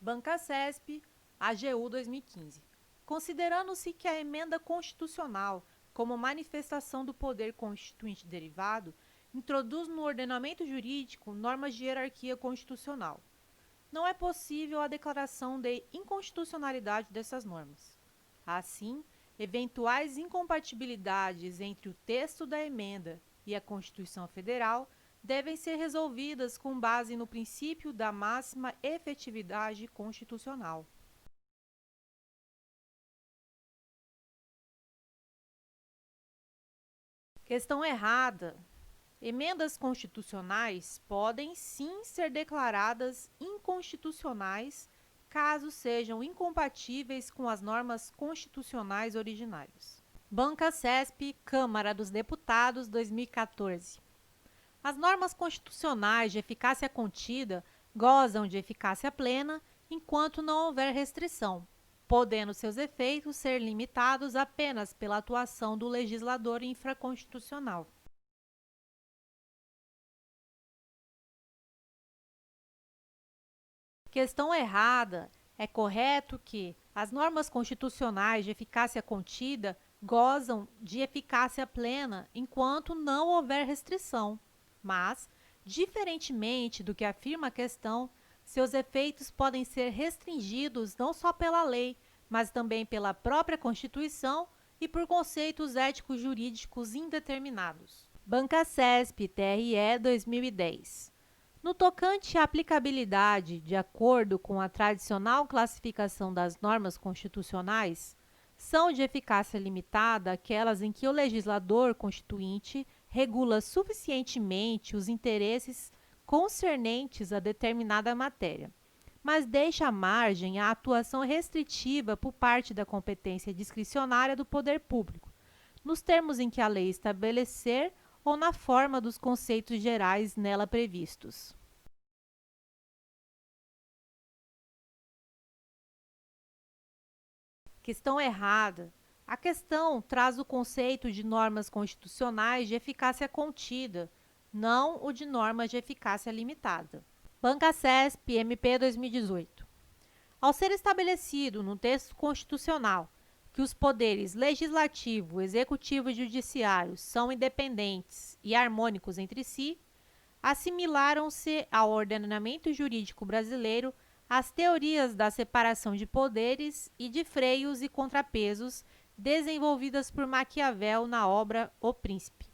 Bancasesp, AGU 2015. Considerando-se que a emenda constitucional, como manifestação do poder constituinte derivado, introduz no ordenamento jurídico normas de hierarquia constitucional, não é possível a declaração de inconstitucionalidade dessas normas. Assim, eventuais incompatibilidades entre o texto da emenda e a Constituição Federal devem ser resolvidas com base no princípio da máxima efetividade constitucional. Questão errada. Emendas constitucionais podem sim ser declaradas inconstitucionais caso sejam incompatíveis com as normas constitucionais originárias. Bancasesp, Câmara dos Deputados, 2014. As normas constitucionais de eficácia contida gozam de eficácia plena enquanto não houver restrição, podendo seus efeitos ser limitados apenas pela atuação do legislador infraconstitucional. Questão errada. É correto que as normas constitucionais de eficácia contida gozam de eficácia plena enquanto não houver restrição, mas, diferentemente do que afirma a questão, seus efeitos podem ser restringidos não só pela lei, mas também pela própria Constituição e por conceitos éticos jurídicos indeterminados. Bancasesp, TRE 2010. No tocante à aplicabilidade, de acordo com a tradicional classificação das normas constitucionais, são de eficácia limitada aquelas em que o legislador constituinte regula suficientemente os interesses concernentes a determinada matéria, mas deixa margem à atuação restritiva por parte da competência discricionária do poder público, nos termos em que a lei estabelecer ou na forma dos conceitos gerais nela previstos. Questão errada. A questão traz o conceito de normas constitucionais de eficácia contida, não o de normas de eficácia limitada. Bancasesp, MP 2018. Ao ser estabelecido no texto constitucional que os poderes legislativo, executivo e judiciário são independentes e harmônicos entre si, assimilaram-se ao ordenamento jurídico brasileiro as teorias da separação de poderes e de freios e contrapesos desenvolvidas por Maquiavel na obra O Príncipe.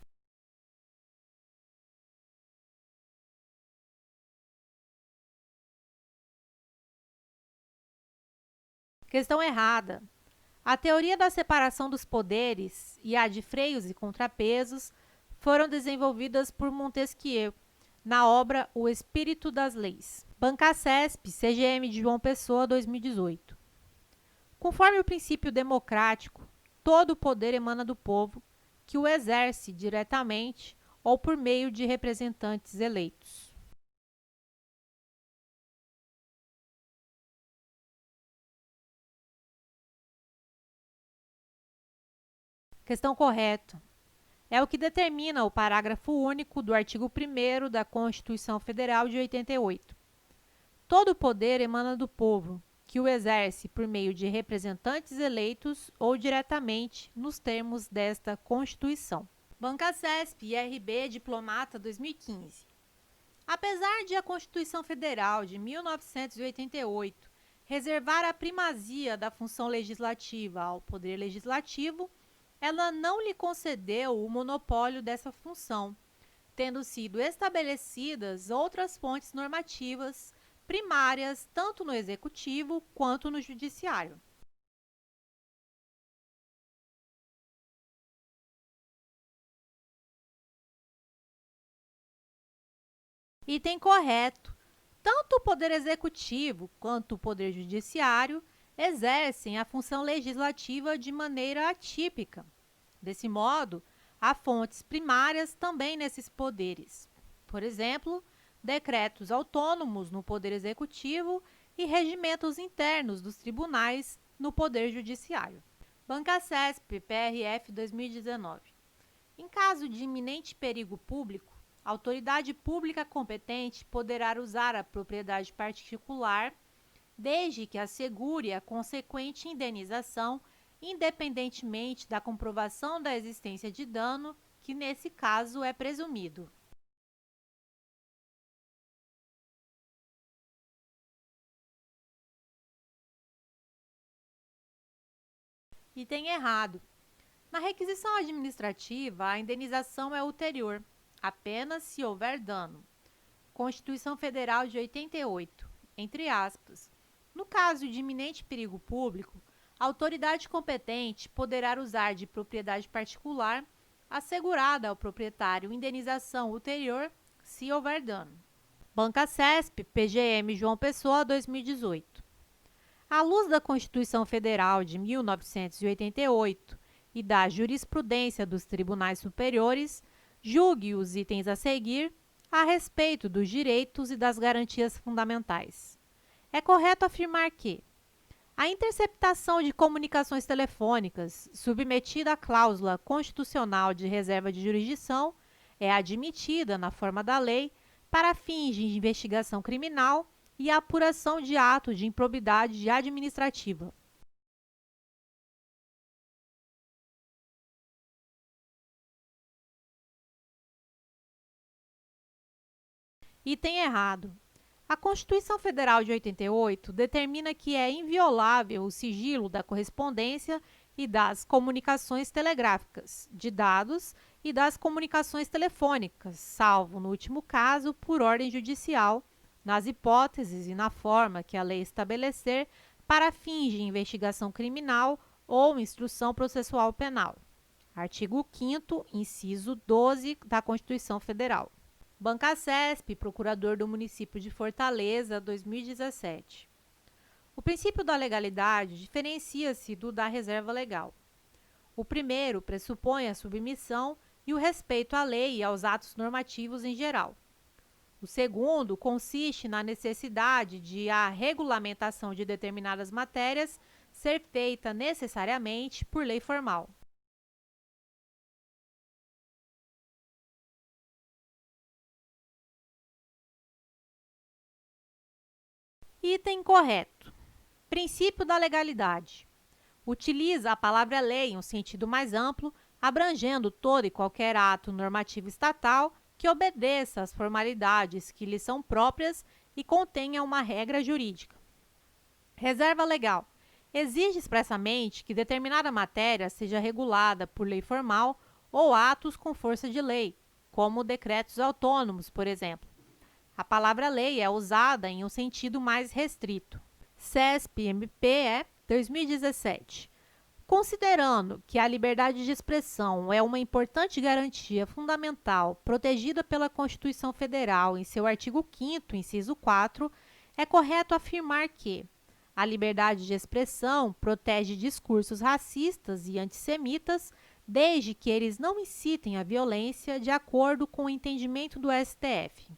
Questão errada. A teoria da separação dos poderes e a de freios e contrapesos foram desenvolvidas por Montesquieu na obra O Espírito das Leis. Bancasesp, CGM de João Pessoa, 2018. Conforme o princípio democrático, todo o poder emana do povo, que o exerce diretamente ou por meio de representantes eleitos. Questão correta. É o que determina o parágrafo único do artigo 1º da Constituição Federal de 88. Todo o poder emana do povo, que o exerce por meio de representantes eleitos ou diretamente nos termos desta Constituição. Bancasesp, IRB, Diplomata, 2015. Apesar de a Constituição Federal de 1988 reservar a primazia da função legislativa ao Poder Legislativo, ela não lhe concedeu o monopólio dessa função, tendo sido estabelecidas outras fontes normativas primárias tanto no Executivo quanto no Judiciário. Item correto. Tanto o Poder Executivo quanto o Poder Judiciário exercem a função legislativa de maneira atípica. Desse modo, há fontes primárias também nesses poderes. Por exemplo, decretos autônomos no Poder Executivo e regimentos internos dos tribunais no Poder Judiciário. Bancasesp, PRF 2019. Em caso de iminente perigo público, a autoridade pública competente poderá usar a propriedade particular desde que assegure a consequente indenização, independentemente da comprovação da existência de dano, que nesse caso é presumido. Item errado. Na requisição administrativa, a indenização é ulterior, apenas se houver dano. Constituição Federal de 88, entre aspas. No caso de iminente perigo público, a autoridade competente poderá usar de propriedade particular assegurada ao proprietário indenização ulterior se houver dano. Banca CESP, PGM João Pessoa, 2018. À luz da Constituição Federal de 1988 e da jurisprudência dos tribunais superiores, julgue os itens a seguir a respeito dos direitos e das garantias fundamentais. É correto afirmar que a interceptação de comunicações telefônicas, submetida à cláusula constitucional de reserva de jurisdição, é admitida, na forma da lei, para fins de investigação criminal e apuração de atos de improbidade administrativa. Item errado. A Constituição Federal de 88 determina que é inviolável o sigilo da correspondência e das comunicações telegráficas, de dados e das comunicações telefônicas, salvo, no último caso, por ordem judicial, nas hipóteses e na forma que a lei estabelecer para fins de investigação criminal ou instrução processual penal. Artigo 5º, inciso 12 da Constituição Federal. Banca CESP, Procurador do Município de Fortaleza, 2017. O princípio da legalidade diferencia-se do da reserva legal. O primeiro pressupõe a submissão e o respeito à lei e aos atos normativos em geral. O segundo consiste na necessidade de a regulamentação de determinadas matérias ser feita necessariamente por lei formal. Item correto. Princípio da legalidade. Utiliza a palavra lei em um sentido mais amplo, abrangendo todo e qualquer ato normativo estatal que obedeça às formalidades que lhe são próprias e contenha uma regra jurídica. Reserva legal. Exige expressamente que determinada matéria seja regulada por lei formal ou atos com força de lei, como decretos autônomos, por exemplo. A palavra lei é usada em um sentido mais restrito. CESP-MP 2017. Considerando que a liberdade de expressão é uma importante garantia fundamental protegida pela Constituição Federal em seu artigo 5º, inciso 4, é correto afirmar que a liberdade de expressão protege discursos racistas e antissemitas, desde que eles não incitem à violência, de acordo com o entendimento do STF.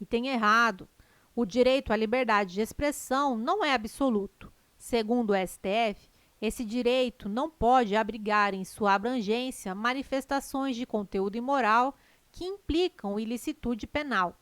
Item errado. O direito à liberdade de expressão não é absoluto. Segundo o STF, esse direito não pode abrigar em sua abrangência manifestações de conteúdo imoral que implicam ilicitude penal.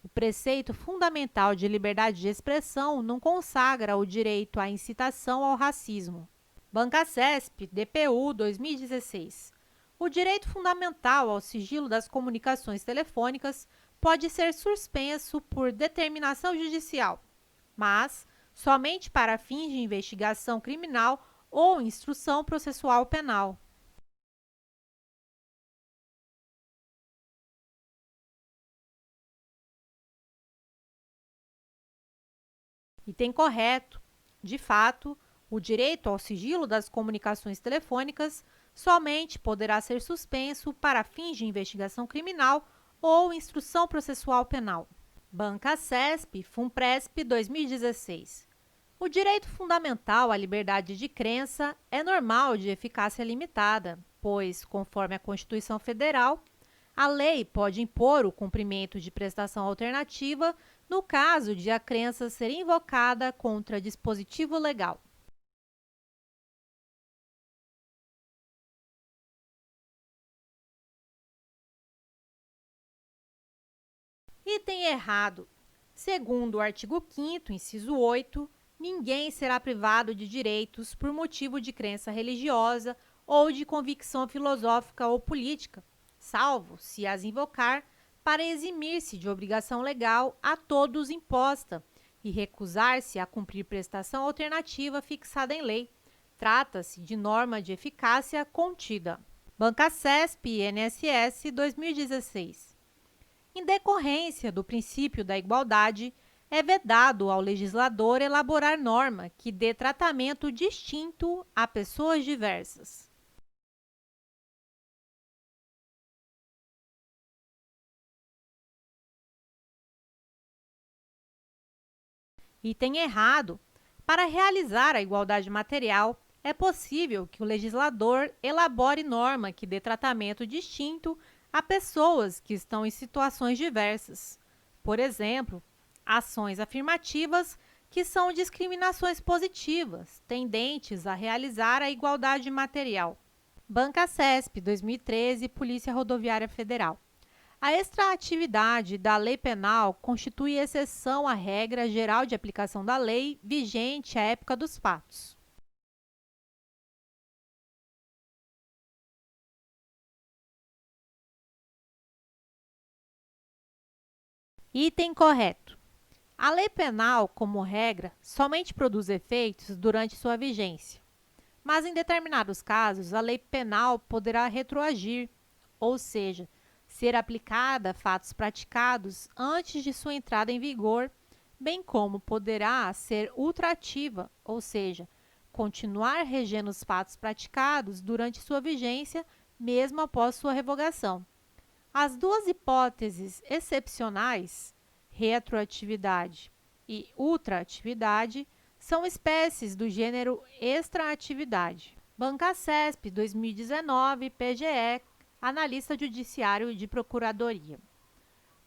O preceito fundamental de liberdade de expressão não consagra o direito à incitação ao racismo. Banca CESP, DPU 2016. O direito fundamental ao sigilo das comunicações telefônicas pode ser suspenso por determinação judicial, mas somente para fins de investigação criminal ou instrução processual penal. Item correto. De fato, o direito ao sigilo das comunicações telefônicas somente poderá ser suspenso para fins de investigação criminal ou instrução processual penal. Banca CESP, FUNPRESP 2016. O direito fundamental à liberdade de crença é normal de eficácia limitada, pois, conforme a Constituição Federal, a lei pode impor o cumprimento de prestação alternativa no caso de a crença ser invocada contra dispositivo legal. Item errado. Segundo o artigo 5º, inciso 8, ninguém será privado de direitos por motivo de crença religiosa ou de convicção filosófica ou política, salvo se as invocar para eximir-se de obrigação legal a todos imposta e recusar-se a cumprir prestação alternativa fixada em lei. Trata-se de norma de eficácia contida. Banca CESP e INSS 2016. Em decorrência do princípio da igualdade, é vedado ao legislador elaborar norma que dê tratamento distinto a pessoas diversas. Item errado. Para realizar a igualdade material, é possível que o legislador elabore norma que dê tratamento distinto a pessoas que estão em situações diversas. Por exemplo, ações afirmativas que são discriminações positivas, tendentes a realizar a igualdade material. Banca CESP, 2013, Polícia Rodoviária Federal. A extraatividade da lei penal constitui exceção à regra geral de aplicação da lei vigente à época dos fatos. Item correto. A lei penal, como regra, somente produz efeitos durante sua vigência, mas em determinados casos a lei penal poderá retroagir, ou seja, ser aplicada a fatos praticados antes de sua entrada em vigor, bem como poderá ser ultrativa, ou seja, continuar regendo os fatos praticados durante sua vigência, mesmo após sua revogação. As duas hipóteses excepcionais, retroatividade e ultraatividade, são espécies do gênero extraatividade. Banca CESP, 2019, PGE, Analista Judiciário de Procuradoria.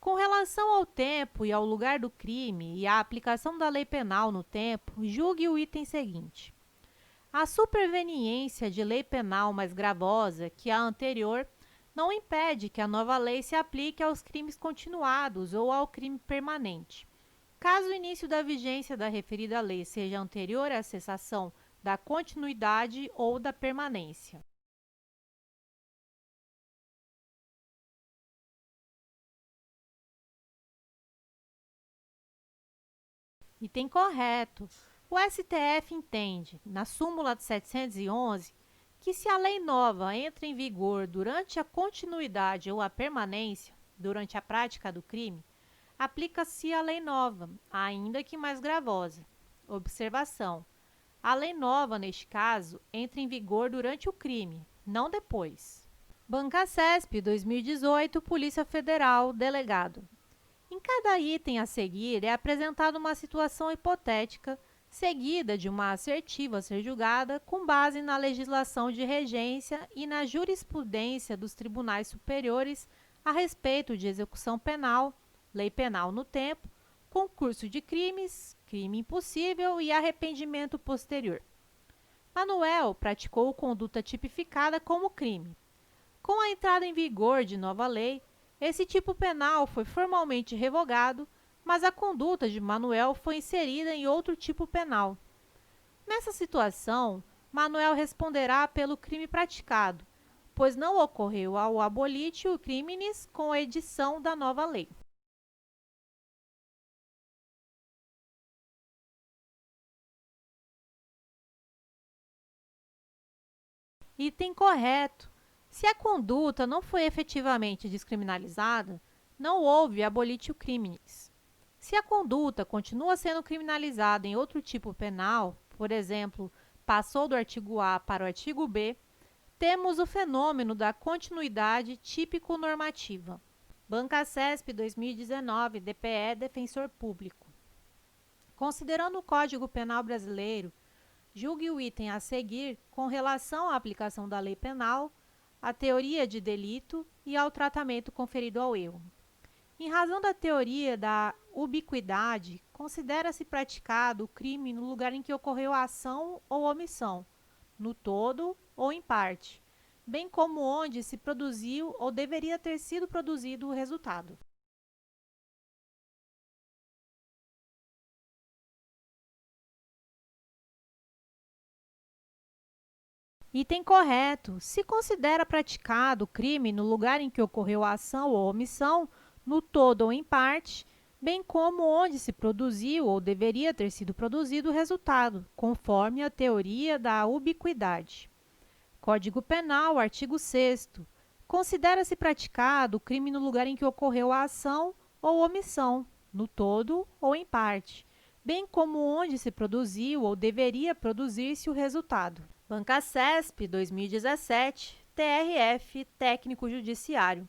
Com relação ao tempo e ao lugar do crime e à aplicação da lei penal no tempo, julgue o item seguinte. A superveniência de lei penal mais gravosa que a anterior não impede que a nova lei se aplique aos crimes continuados ou ao crime permanente. Caso o início da vigência da referida lei seja anterior à cessação da continuidade ou da permanência. Item correto. O STF entende, na súmula 711, que se a lei nova entra em vigor durante a continuidade ou a permanência, durante a prática do crime, aplica-se a lei nova, ainda que mais gravosa. Observação: a lei nova, neste caso, entra em vigor durante o crime, não depois. Banca CESP, 2018, Polícia Federal, Delegado. Em cada item a seguir é apresentada uma situação hipotética, seguida de uma assertiva a ser julgada com base na legislação de regência e na jurisprudência dos tribunais superiores a respeito de execução penal, lei penal no tempo, concurso de crimes, crime impossível e arrependimento posterior. Manuel praticou conduta tipificada como crime. Com a entrada em vigor de nova lei, esse tipo penal foi formalmente revogado, mas a conduta de Manuel foi inserida em outro tipo penal. Nessa situação, Manuel responderá pelo crime praticado, pois não ocorreu ao abolitio criminis com a edição da nova lei. Item correto. Se a conduta não foi efetivamente descriminalizada, não houve abolitio criminis. Se a conduta continua sendo criminalizada em outro tipo penal, por exemplo, passou do artigo A para o artigo B, temos o fenômeno da continuidade típico-normativa. Banca CESP 2019, DPE, Defensor Público. Considerando o Código Penal brasileiro, julgue o item a seguir com relação à aplicação da lei penal, à teoria de delito e ao tratamento conferido ao erro. Em razão da teoria da ubiquidade, considera-se praticado o crime no lugar em que ocorreu a ação ou omissão, no todo ou em parte, bem como onde se produziu ou deveria ter sido produzido o resultado. Item correto. Se considera praticado o crime no lugar em que ocorreu a ação ou omissão, no todo ou em parte, bem como onde se produziu ou deveria ter sido produzido o resultado, conforme a teoria da ubiquidade. Código Penal, artigo 6º. Considera-se praticado o crime no lugar em que ocorreu a ação ou omissão, no todo ou em parte, bem como onde se produziu ou deveria produzir-se o resultado. Banca CESP 2017, TRF, Técnico Judiciário.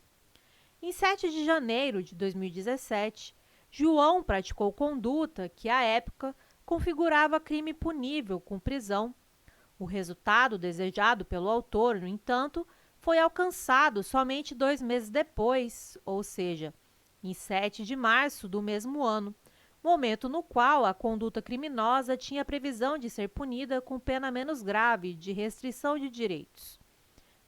Em 7 de janeiro de 2017, João praticou conduta que, à época, configurava crime punível com prisão. O resultado desejado pelo autor, no entanto, foi alcançado somente 2 meses depois, ou seja, em 7 de março do mesmo ano, momento no qual a conduta criminosa tinha previsão de ser punida com pena menos grave de restrição de direitos.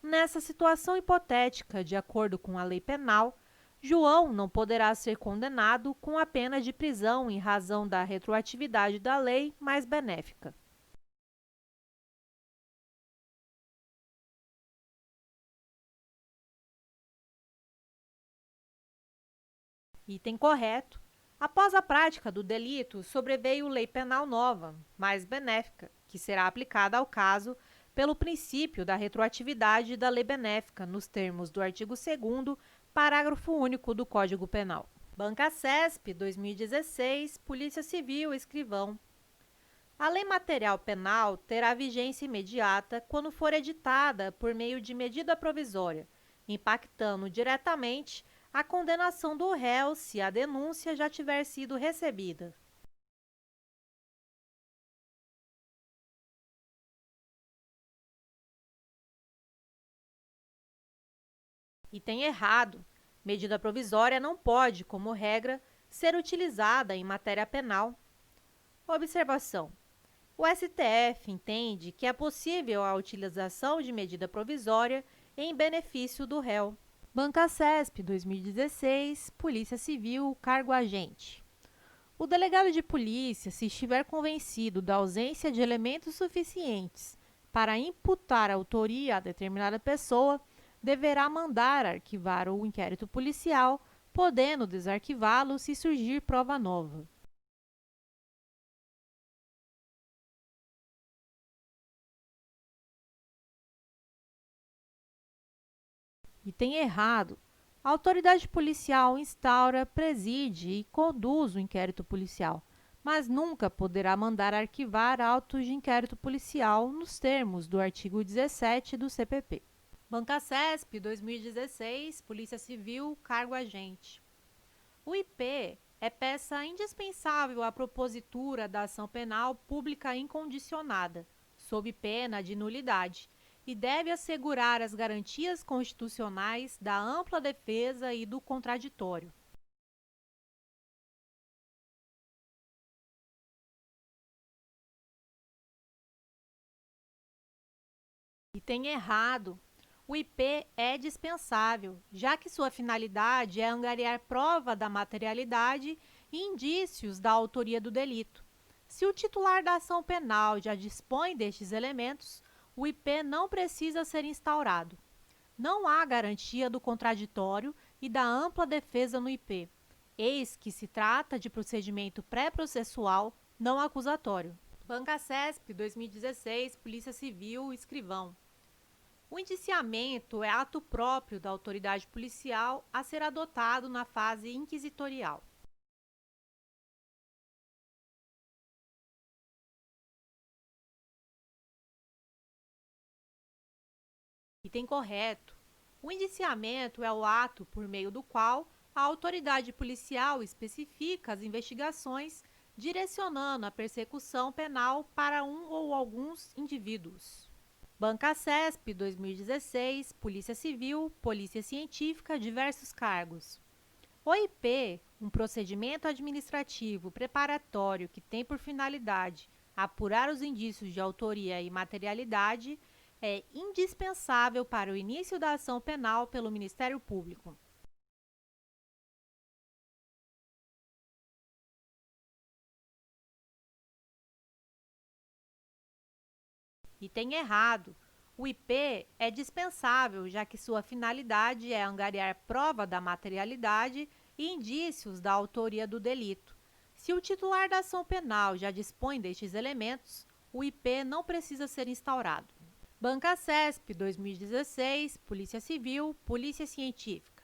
Nessa situação hipotética, de acordo com a lei penal, João não poderá ser condenado com a pena de prisão em razão da retroatividade da lei mais benéfica. Item correto. Após a prática do delito, sobreveio lei penal nova, mais benéfica, que será aplicada ao caso pelo princípio da retroatividade da lei benéfica, nos termos do artigo 2º, parágrafo único do Código Penal. Banca CESP, 2016, Polícia Civil, escrivão. A lei material penal terá vigência imediata quando for editada por meio de medida provisória, impactando diretamente a condenação do réu se a denúncia já tiver sido recebida. Item errado. Medida provisória não pode, como regra, ser utilizada em matéria penal. Observação: o STF entende que é possível a utilização de medida provisória em benefício do réu. Banca CESP 2016, Polícia Civil, cargo agente. O delegado de polícia, se estiver convencido da ausência de elementos suficientes para imputar a autoria a determinada pessoa, deverá mandar arquivar o inquérito policial, podendo desarquivá-lo se surgir prova nova. Item errado. A autoridade policial instaura, preside e conduz o inquérito policial, mas nunca poderá mandar arquivar autos de inquérito policial nos termos do artigo 17 do CPP. Banca CESP 2016, Polícia Civil, cargo agente. O IP é peça indispensável à propositura da ação penal pública incondicionada, sob pena de nulidade, e deve assegurar as garantias constitucionais da ampla defesa e do contraditório. Item errado. O IP é dispensável, já que sua finalidade é angariar prova da materialidade e indícios da autoria do delito. Se o titular da ação penal já dispõe destes elementos, o IP não precisa ser instaurado. Não há garantia do contraditório e da ampla defesa no IP, eis que se trata de procedimento pré-processual, não acusatório. Banca CESP 2016, Polícia Civil, escrivão. O indiciamento é ato próprio da autoridade policial a ser adotado na fase inquisitorial. Item correto. O indiciamento é o ato por meio do qual a autoridade policial especifica as investigações, direcionando a persecução penal para um ou alguns indivíduos. Banca CESP 2016, Polícia Civil, Polícia Científica, diversos cargos. O IP, um procedimento administrativo preparatório que tem por finalidade apurar os indícios de autoria e materialidade, é indispensável para o início da ação penal pelo Ministério Público. Item errado. O IP é dispensável, já que sua finalidade é angariar prova da materialidade e indícios da autoria do delito. Se o titular da ação penal já dispõe destes elementos, o IP não precisa ser instaurado. Bancacesp 2016, Polícia Civil, Polícia Científica.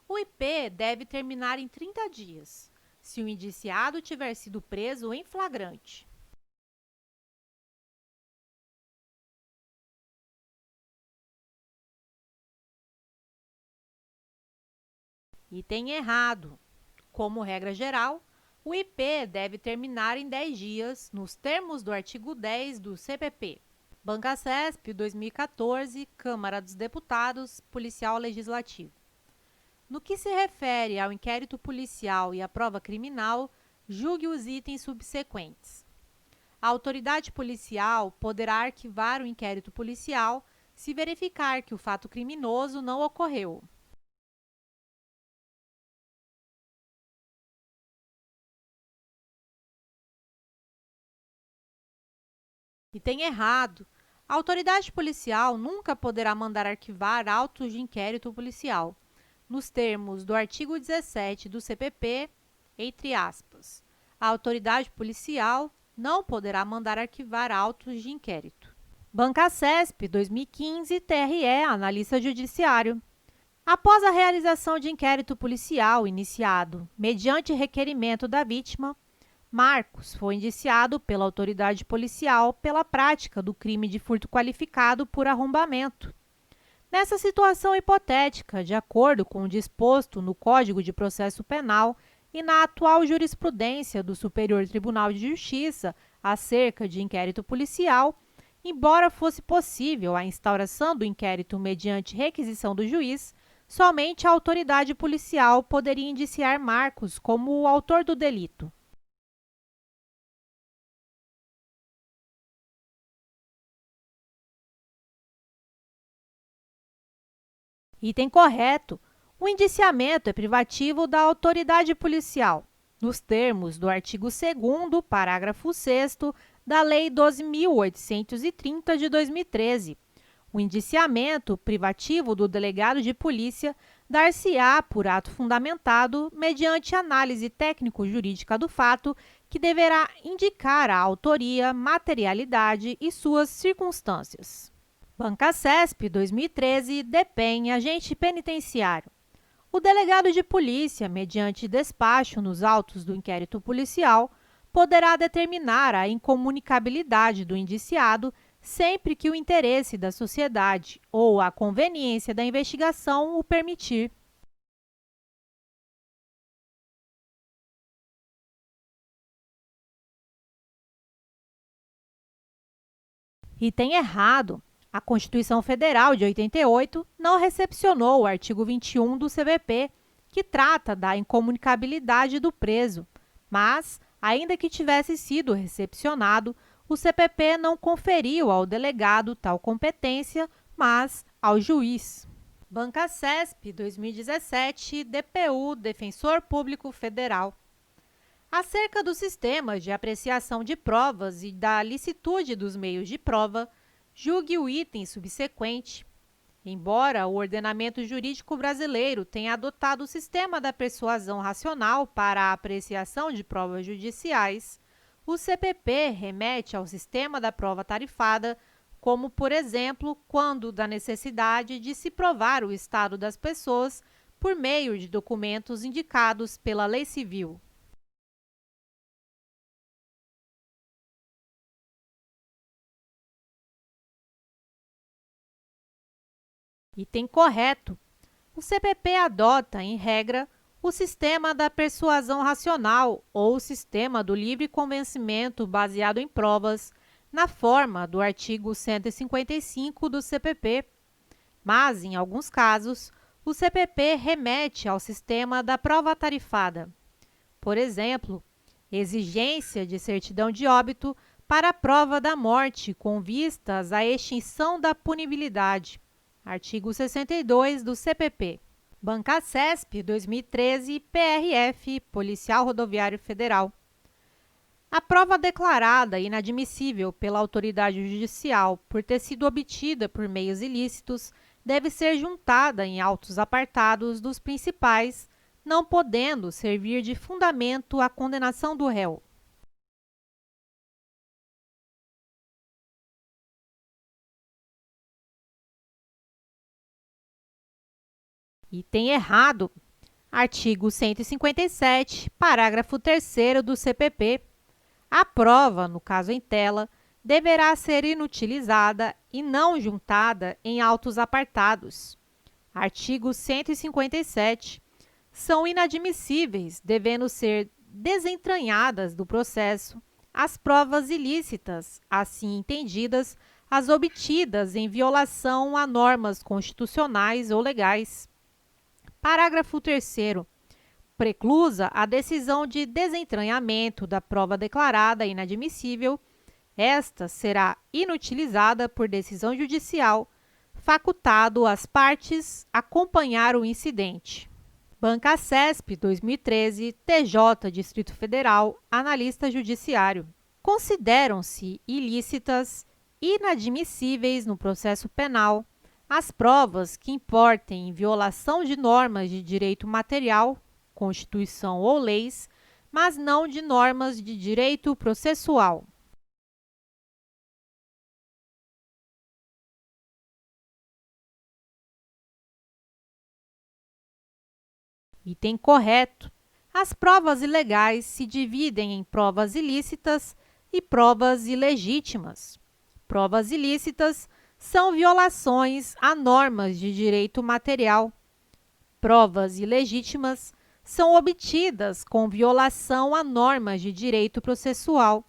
O IP deve terminar em 30 dias, se o indiciado tiver sido preso em flagrante. Item errado. Como regra geral, o IP deve terminar em 10 dias, nos termos do artigo 10 do CPP. Bancacesp 2014, Câmara dos Deputados, Policial Legislativo. No que se refere ao inquérito policial e à prova criminal, julgue os itens subsequentes. A autoridade policial poderá arquivar o inquérito policial se verificar que o fato criminoso não ocorreu. Item errado. A autoridade policial nunca poderá mandar arquivar autos de inquérito policial, nos termos do artigo 17 do CPP, entre aspas. A autoridade policial não poderá mandar arquivar autos de inquérito. Bancacesp 2015, TRE, analista judiciário. Após a realização de inquérito policial iniciado mediante requerimento da vítima, Marcos foi indiciado pela autoridade policial pela prática do crime de furto qualificado por arrombamento. Nessa situação hipotética, de acordo com o disposto no Código de Processo Penal e na atual jurisprudência do Superior Tribunal de Justiça acerca de inquérito policial, embora fosse possível a instauração do inquérito mediante requisição do juiz, somente a autoridade policial poderia indiciar Marcos como o autor do delito. Item correto. O indiciamento é privativo da autoridade policial, nos termos do artigo 2º, parágrafo 6º da Lei 12.830 de 2013. O indiciamento privativo do delegado de polícia dar-se-á por ato fundamentado mediante análise técnico-jurídica do fato, que deverá indicar a autoria, materialidade e suas circunstâncias. Bancacesp 2013, DEPEN, agente penitenciário. O delegado de polícia, mediante despacho nos autos do inquérito policial, poderá determinar a incomunicabilidade do indiciado sempre que o interesse da sociedade ou a conveniência da investigação o permitir. Item errado. A Constituição Federal de 88 não recepcionou o artigo 21 do CVP, que trata da incomunicabilidade do preso, mas, ainda que tivesse sido recepcionado, o CPP não conferiu ao delegado tal competência, mas ao juiz. Bancacesp 2017, DPU, Defensor Público Federal. Acerca dos sistemas de apreciação de provas e da licitude dos meios de prova, julgue o item subsequente. Embora o ordenamento jurídico brasileiro tenha adotado o sistema da persuasão racional para a apreciação de provas judiciais, o CPP remete ao sistema da prova tarifada, como, por exemplo, quando da necessidade de se provar o estado das pessoas por meio de documentos indicados pela lei civil. Item correto. O CPP adota, em regra, o sistema da persuasão racional ou o sistema do livre convencimento baseado em provas, na forma do artigo 155 do CPP. Mas, em alguns casos, o CPP remete ao sistema da prova tarifada. Por exemplo, exigência de certidão de óbito para a prova da morte com vistas à extinção da punibilidade. Artigo 62 do CPP. Bancacesp 2013, PRF, Policial Rodoviário Federal. A prova declarada inadmissível pela autoridade judicial por ter sido obtida por meios ilícitos deve ser juntada em autos apartados dos principais, não podendo servir de fundamento à condenação do réu. Item errado. Artigo 157, parágrafo 3º do CPP. A prova, no caso em tela, deverá ser inutilizada e não juntada em autos apartados. Artigo 157. São inadmissíveis, devendo ser desentranhadas do processo, as provas ilícitas, assim entendidas, as obtidas em violação a normas constitucionais ou legais. Parágrafo 3º. Preclusa a decisão de desentranhamento da prova declarada inadmissível, esta será inutilizada por decisão judicial, facultado às partes acompanhar o incidente. Banca CESP 2013, TJ, Distrito Federal, Analista Judiciário. Consideram-se ilícitas, inadmissíveis no processo penal, as provas que importem em violação de normas de direito material, Constituição ou leis, mas não de normas de direito processual. Item correto. As provas ilegais se dividem em provas ilícitas e provas ilegítimas. Provas ilícitas são violações a normas de direito material. Provas ilegítimas são obtidas com violação a normas de direito processual.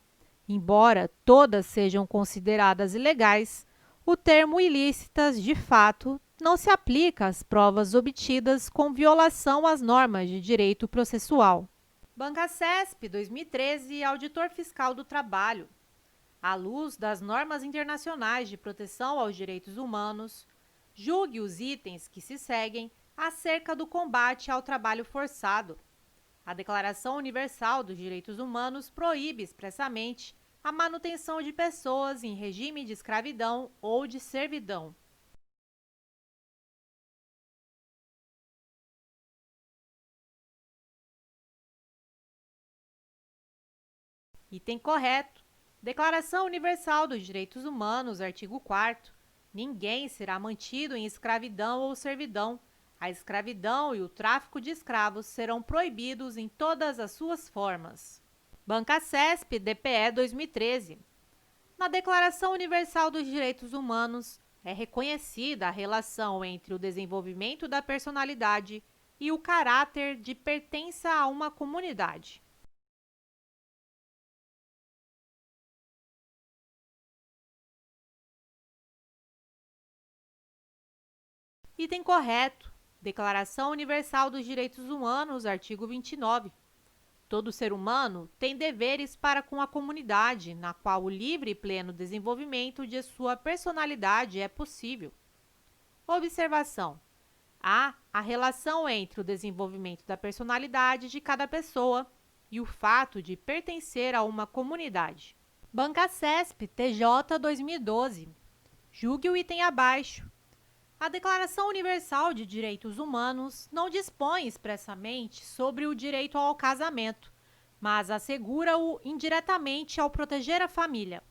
Embora todas sejam consideradas ilegais, o termo ilícitas, de fato, não se aplica às provas obtidas com violação às normas de direito processual. Banca CESP 2013, Auditor Fiscal do Trabalho. À luz das normas internacionais de proteção aos direitos humanos, julgue os itens que se seguem acerca do combate ao trabalho forçado. A Declaração Universal dos Direitos Humanos proíbe expressamente a manutenção de pessoas em regime de escravidão ou de servidão. Item correto. Declaração Universal dos Direitos Humanos, artigo 4º. Ninguém será mantido em escravidão ou servidão. A escravidão e o tráfico de escravos serão proibidos em todas as suas formas. Banca CESP, DPE 2013. Na Declaração Universal dos Direitos Humanos, é reconhecida a relação entre o desenvolvimento da personalidade e o caráter de pertença a uma comunidade. Item correto. Declaração Universal dos Direitos Humanos, artigo 29. Todo ser humano tem deveres para com a comunidade, na qual o livre e pleno desenvolvimento de sua personalidade é possível. Observação: há a relação entre o desenvolvimento da personalidade de cada pessoa e o fato de pertencer a uma comunidade. Banca CESP, TJ 2012. Julgue o item abaixo. A Declaração Universal de Direitos Humanos não dispõe expressamente sobre o direito ao casamento, mas assegura-o indiretamente ao proteger a família.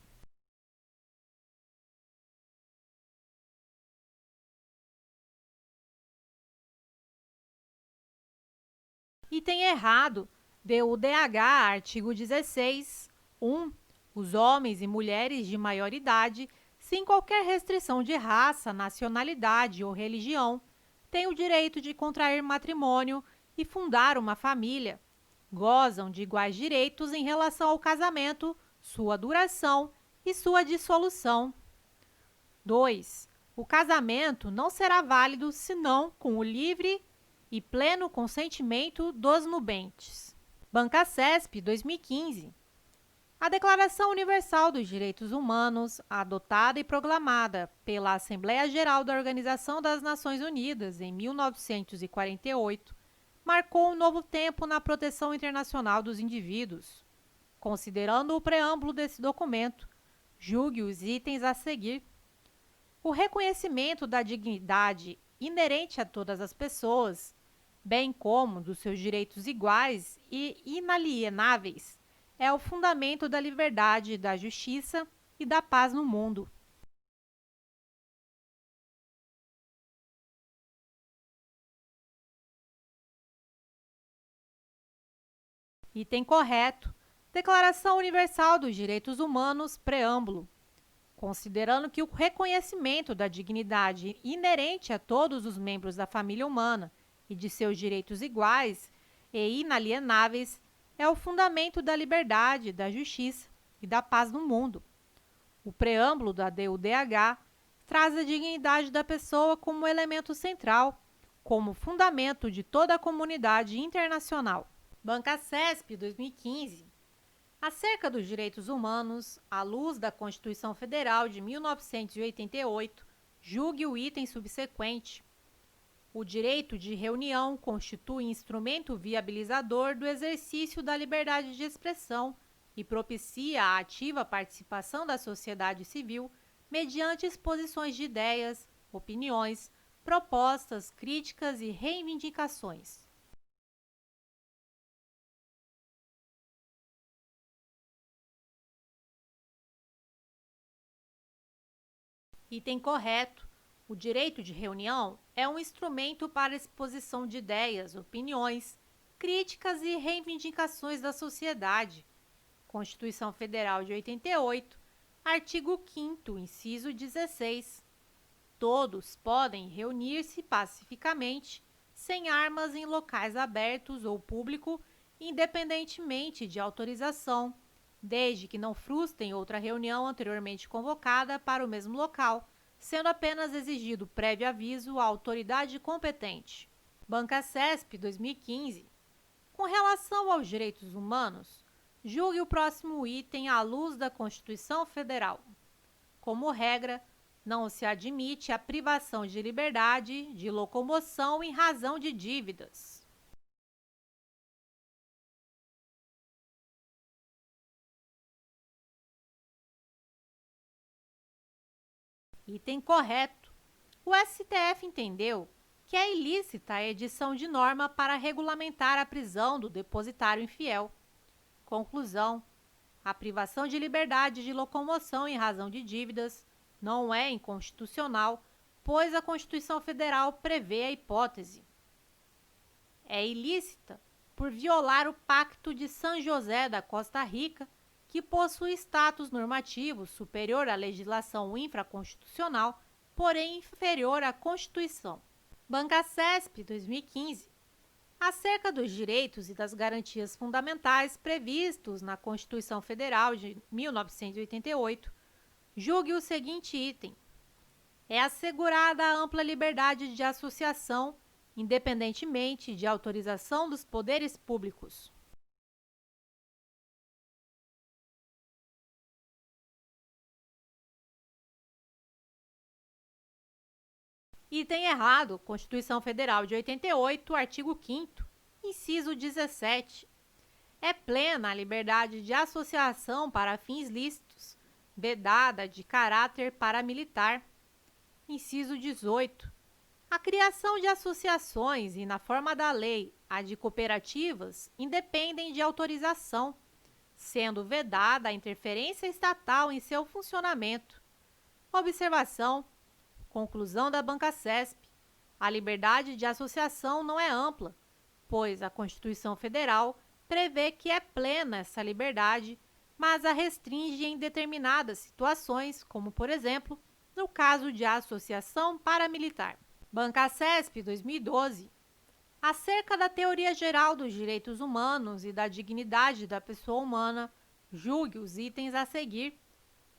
Item errado. DUDH, artigo 16, 1. Os homens e mulheres de maior idade, sem qualquer restrição de raça, nacionalidade ou religião, têm o direito de contrair matrimônio e fundar uma família. Gozam de iguais direitos em relação ao casamento, sua duração e sua dissolução. 2. O casamento não será válido senão com o livre e pleno consentimento dos nubentes. Banca CESP 2015. A Declaração Universal dos Direitos Humanos, adotada e proclamada pela Assembleia Geral da Organização das Nações Unidas em 1948, marcou um novo tempo na proteção internacional dos indivíduos. Considerando o preâmbulo desse documento, julgue os itens a seguir. O reconhecimento da dignidade inerente a todas as pessoas, bem como dos seus direitos iguais e inalienáveis, é o fundamento da liberdade, da justiça e da paz no mundo. Item correto. Declaração Universal dos Direitos Humanos, preâmbulo. Considerando que o reconhecimento da dignidade inerente a todos os membros da família humana e de seus direitos iguais e inalienáveis é o fundamento da liberdade, da justiça e da paz no mundo. O preâmbulo da DUDH traz a dignidade da pessoa como elemento central, como fundamento de toda a comunidade internacional. Banca CESP 2015. Acerca dos direitos humanos, à luz da Constituição Federal de 1988, julgue o item subsequente. O direito de reunião constitui instrumento viabilizador do exercício da liberdade de expressão e propicia a ativa participação da sociedade civil mediante exposições de ideias, opiniões, propostas, críticas e reivindicações. Item correto. O direito de reunião é um instrumento para exposição de ideias, opiniões, críticas e reivindicações da sociedade. Constituição Federal de 88, artigo 5º, inciso 16. Todos podem reunir-se pacificamente, sem armas em locais abertos ou público, independentemente de autorização, desde que não frustrem outra reunião anteriormente convocada para o mesmo local, sendo apenas exigido prévio aviso à autoridade competente. Banca CESP 2015. Com relação aos direitos humanos, julgue o próximo item à luz da Constituição Federal. Como regra, não se admite a privação de liberdade de locomoção em razão de dívidas. Item correto. O STF entendeu que é ilícita a edição de norma para regulamentar a prisão do depositário infiel. Conclusão: a privação de liberdade de locomoção em razão de dívidas não é inconstitucional, pois a Constituição Federal prevê a hipótese. É ilícita por violar o Pacto de São José da Costa Rica, que possui status normativo superior à legislação infraconstitucional, porém inferior à Constituição. Banca CESP 2015. Acerca dos direitos e das garantias fundamentais previstos na Constituição Federal de 1988, julgue o seguinte item. É assegurada a ampla liberdade de associação, independentemente de autorização dos poderes públicos. Item errado, Constituição Federal de 88, artigo 5º, inciso 17. É plena a liberdade de associação para fins lícitos, vedada de caráter paramilitar. Inciso 18. A criação de associações e, na forma da lei, a de cooperativas, independem de autorização, sendo vedada a interferência estatal em seu funcionamento. Observação. Conclusão da Banca CESP. A liberdade de associação não é ampla, pois a Constituição Federal prevê que é plena essa liberdade, mas a restringe em determinadas situações, como, por exemplo, no caso de associação paramilitar. Banca CESP 2012. Acerca da teoria geral dos direitos humanos e da dignidade da pessoa humana, julgue os itens a seguir.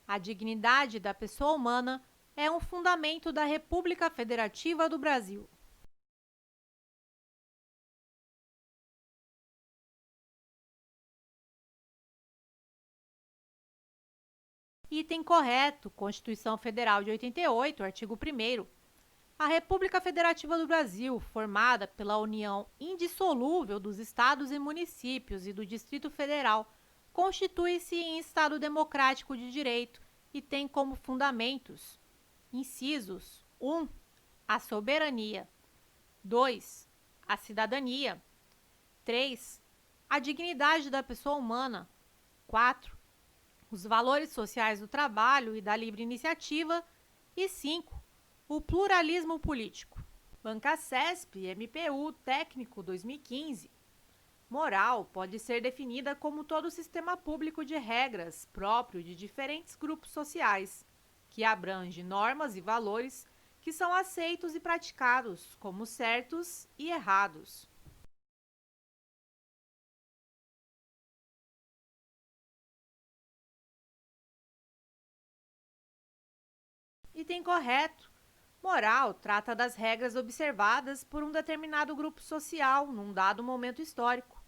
A dignidade da pessoa humana é um fundamento da República Federativa do Brasil. Item correto, Constituição Federal de 88, artigo 1º. A República Federativa do Brasil, formada pela união indissolúvel dos estados e municípios e do Distrito Federal, constitui-se em Estado democrático de direito e tem como fundamentos: incisos 1. A soberania. 2. A cidadania. 3. A dignidade da pessoa humana. 4. Os valores sociais do trabalho e da livre iniciativa. E 5. O pluralismo político. Bancasesp, MPU, técnico 2015. Moral pode ser definida como todo sistema público de regras próprio de diferentes grupos sociais, que abrange normas e valores que são aceitos e praticados como certos e errados. Item correto. Moral trata das regras observadas por um determinado grupo social num dado momento histórico.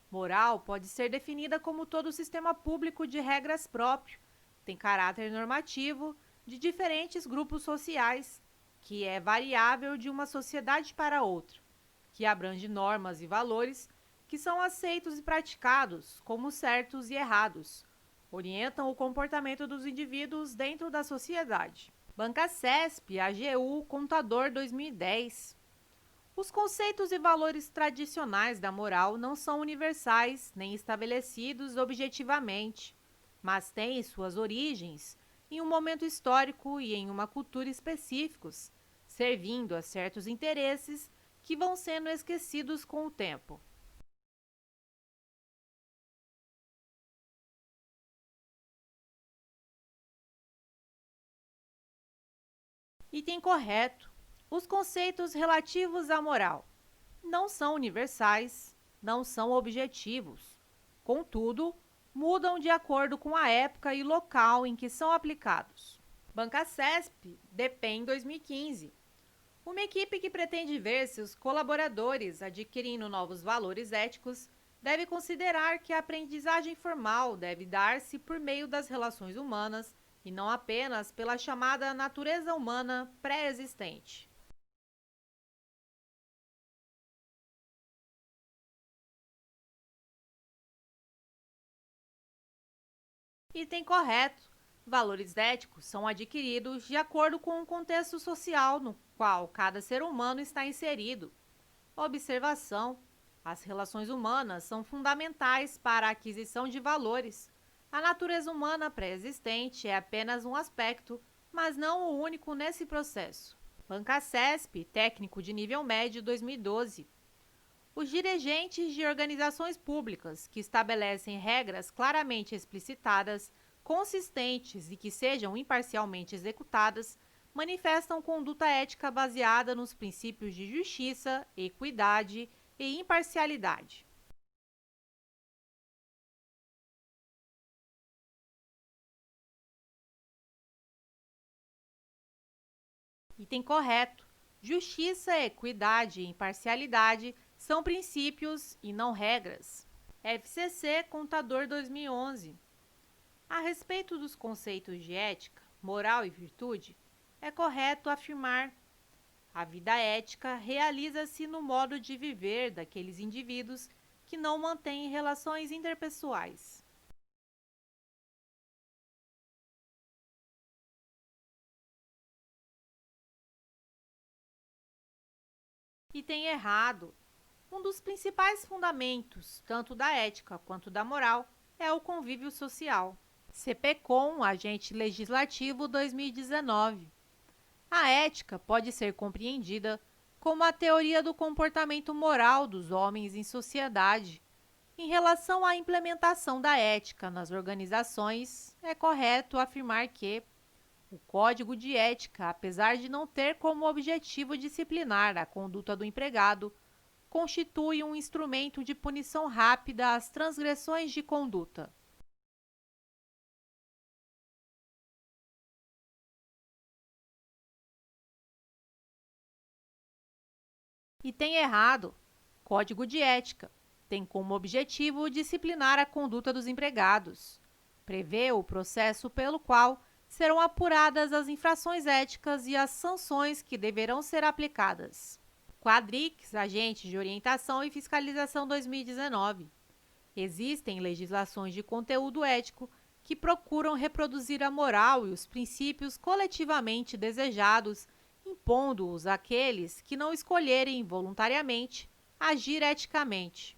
Moral pode ser definida como todo sistema público de regras próprio, tem caráter normativo, de diferentes grupos sociais, que é variável de uma sociedade para outra, que abrange normas e valores que são aceitos e praticados como certos e errados, orientam o comportamento dos indivíduos dentro da sociedade. Bancasesp, AGU, Contador 2010. Os conceitos e valores tradicionais da moral não são universais nem estabelecidos objetivamente, mas têm suas origens em um momento histórico e em uma cultura específicos, servindo a certos interesses que vão sendo esquecidos com o tempo. Item correto. Os conceitos relativos à moral não são universais, não são objetivos. Contudo, mudam de acordo com a época e local em que são aplicados. Bancasesp, DPEM 2015. Uma equipe que pretende ver seus colaboradores adquirindo novos valores éticos deve considerar que a aprendizagem formal deve dar-se por meio das relações humanas e não apenas pela chamada natureza humana pré-existente. Item correto. Valores éticos são adquiridos de acordo com o contexto social no qual cada ser humano está inserido. Observação: as relações humanas são fundamentais para a aquisição de valores. A natureza humana pré-existente é apenas um aspecto, mas não o único nesse processo. Bancasesp, técnico de nível médio 2012. Os dirigentes de organizações públicas que estabelecem regras claramente explicitadas, consistentes e que sejam imparcialmente executadas, manifestam conduta ética baseada nos princípios de justiça, equidade e imparcialidade. Item correto. Justiça, equidade e imparcialidade são princípios e não regras. FCC Contador 2011. A respeito dos conceitos de ética, moral e virtude, é correto afirmar: a vida ética realiza-se no modo de viver daqueles indivíduos que não mantêm relações interpessoais. Item errado. Um dos principais fundamentos, tanto da ética quanto da moral, é o convívio social. CPCOM, Agente Legislativo 2019. A ética pode ser compreendida como a teoria do comportamento moral dos homens em sociedade. Em relação à implementação da ética nas organizações, é correto afirmar que o Código de Ética, apesar de não ter como objetivo disciplinar a conduta do empregado, constitui um instrumento de punição rápida às transgressões de conduta. E tem errado. Código de Ética tem como objetivo disciplinar a conduta dos empregados. Prevê o processo pelo qual serão apuradas as infrações éticas e as sanções que deverão ser aplicadas. Quadrix, Agente de Orientação e Fiscalização 2019. Existem legislações de conteúdo ético que procuram reproduzir a moral e os princípios coletivamente desejados, impondo-os àqueles que não escolherem voluntariamente agir eticamente.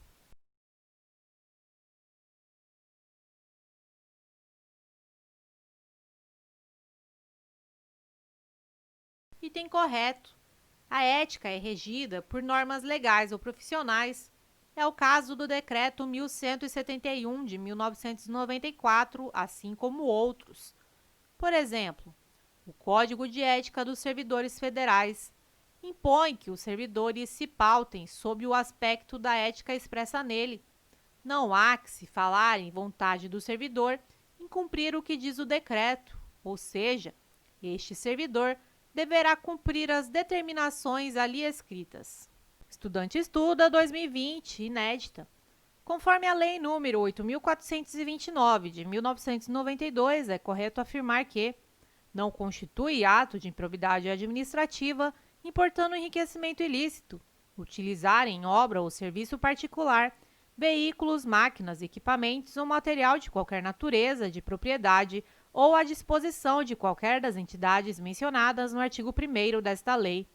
Item correto. A ética é regida por normas legais ou profissionais. É o caso do Decreto 1171 de 1994, assim como outros. Por exemplo, o Código de Ética dos Servidores Federais impõe que os servidores se pautem sob o aspecto da ética expressa nele. Não há que se falar em vontade do servidor em cumprir o que diz o decreto, ou seja, este servidor deverá cumprir as determinações ali escritas. Estudante Estuda 2020, inédita. Conforme a Lei nº 8.429, de 1992, é correto afirmar que não constitui ato de improbidade administrativa, importando enriquecimento ilícito, utilizar em obra ou serviço particular veículos, máquinas, equipamentos ou material de qualquer natureza, de propriedade ou à disposição de qualquer das entidades mencionadas no artigo 1º desta lei.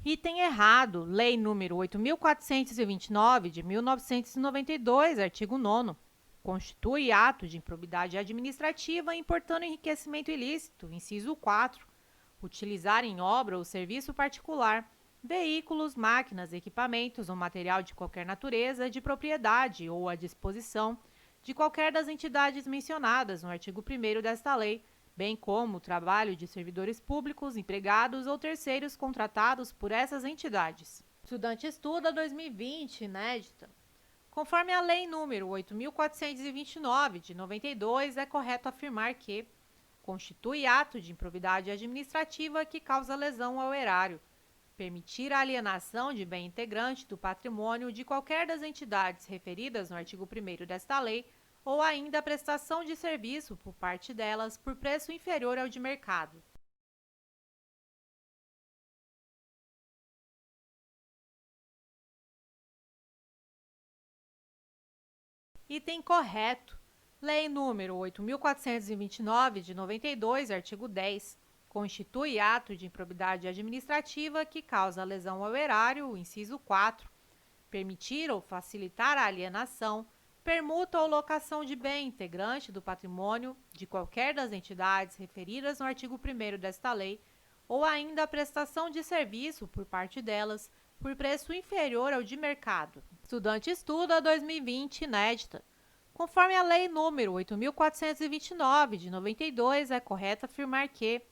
Item errado. Lei nº 8.429, de 1992, artigo 9º. Constitui ato de improbidade administrativa importando enriquecimento ilícito, inciso 4. Utilizar em obra ou serviço particular veículos, máquinas, equipamentos ou material de qualquer natureza de propriedade ou à disposição de qualquer das entidades mencionadas no artigo 1º desta lei, bem como o trabalho de servidores públicos, empregados ou terceiros contratados por essas entidades. Estudante Estuda 2020, inédita. Conforme a Lei nº 8.429, de 92, é correto afirmar que constitui ato de improbidade administrativa que causa lesão ao erário, permitir a alienação de bem integrante do patrimônio de qualquer das entidades referidas no artigo 1º desta lei, ou ainda a prestação de serviço por parte delas por preço inferior ao de mercado. Item correto. Lei nº 8.429, de 92, artigo 10. Constitui ato de improbidade administrativa que causa lesão ao erário, inciso 4. Permitir ou facilitar a alienação, permuta ou locação de bem integrante do patrimônio de qualquer das entidades referidas no artigo 1º desta lei, ou ainda a prestação de serviço por parte delas por preço inferior ao de mercado. Estudante Estuda 2020, inédita. Conforme a Lei nº 8.429, de 92, é correto afirmar que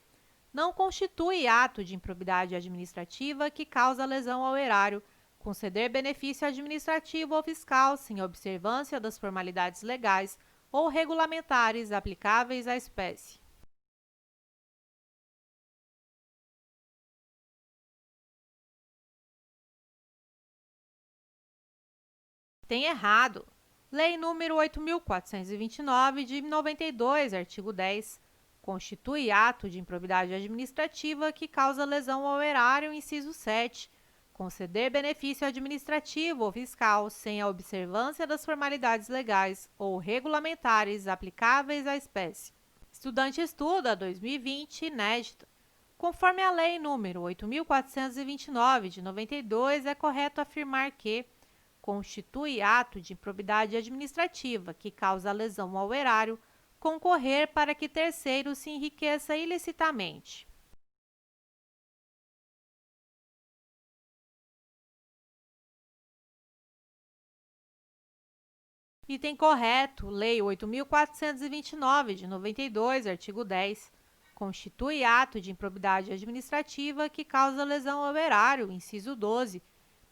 não constitui ato de improbidade administrativa que causa lesão ao erário, conceder benefício administrativo ou fiscal sem observância das formalidades legais ou regulamentares aplicáveis à espécie. Tem errado. Lei nº 8.429, de 92, artigo 10. Constitui ato de improbidade administrativa que causa lesão ao erário, inciso 7. Conceder benefício administrativo ou fiscal sem a observância das formalidades legais ou regulamentares aplicáveis à espécie. Estudante Estuda 2020, inédita. Conforme a Lei nº 8.429, de 92, é correto afirmar que constitui ato de improbidade administrativa que causa lesão ao erário concorrer para que terceiro se enriqueça ilicitamente. Item correto. Lei 8.429, de 92, artigo 10. Constitui ato de improbidade administrativa que causa lesão ao erário, inciso 12.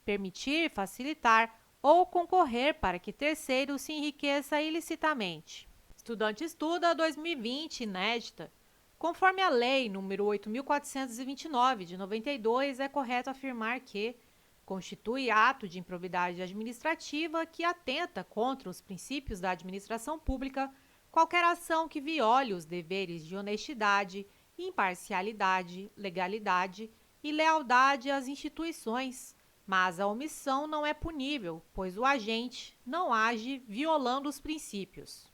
Permitir, facilitar ou concorrer para que terceiro se enriqueça ilicitamente. Estudante Estuda 2020, inédita. Conforme a Lei nº 8.429, de 92, é correto afirmar que constitui ato de improbidade administrativa que atenta contra os princípios da administração pública qualquer ação que viole os deveres de honestidade, imparcialidade, legalidade e lealdade às instituições, mas a omissão não é punível, pois o agente não age violando os princípios.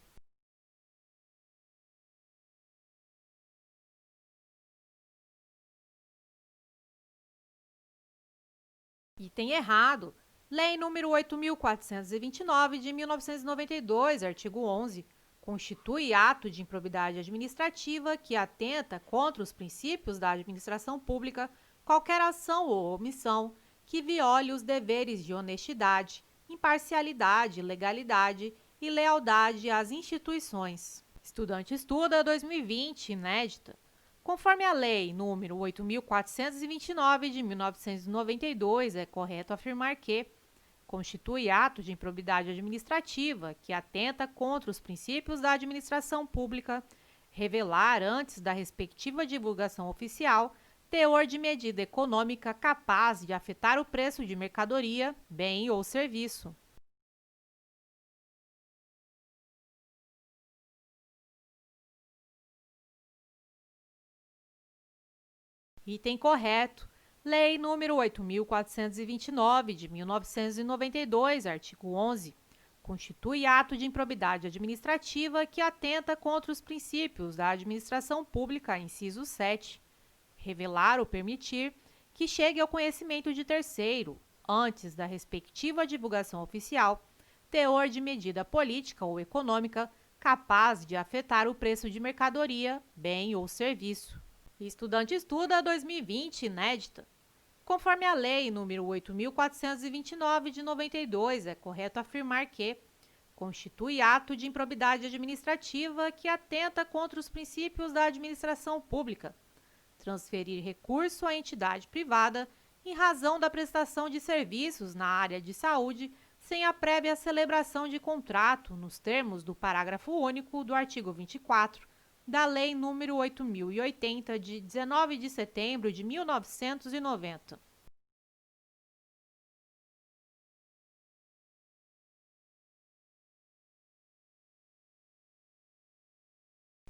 Item errado. Lei nº 8.429, de 1992, artigo 11, constitui ato de improbidade administrativa que atenta contra os princípios da administração pública qualquer ação ou omissão que viole os deveres de honestidade, imparcialidade, legalidade e lealdade às instituições. Estudante estuda 2020, inédita. Conforme a Lei nº 8.429, de 1992, é correto afirmar que constitui ato de improbidade administrativa que atenta contra os princípios da administração pública revelar, antes da respectiva divulgação oficial, teor de medida econômica capaz de afetar o preço de mercadoria, bem ou serviço. Item correto. Lei nº 8.429, de 1992, artigo 11, constitui ato de improbidade administrativa que atenta contra os princípios da administração pública, inciso 7, revelar ou permitir que chegue ao conhecimento de terceiro, antes da respectiva divulgação oficial, teor de medida política ou econômica capaz de afetar o preço de mercadoria, bem ou serviço. Estudante estuda 2020, inédita. Conforme a Lei nº 8.429, de 92, é correto afirmar que constitui ato de improbidade administrativa que atenta contra os princípios da administração pública transferir recurso à entidade privada em razão da prestação de serviços na área de saúde sem a prévia celebração de contrato nos termos do parágrafo único do artigo 24 da Lei nº 8.080, de 19 de setembro de 1990.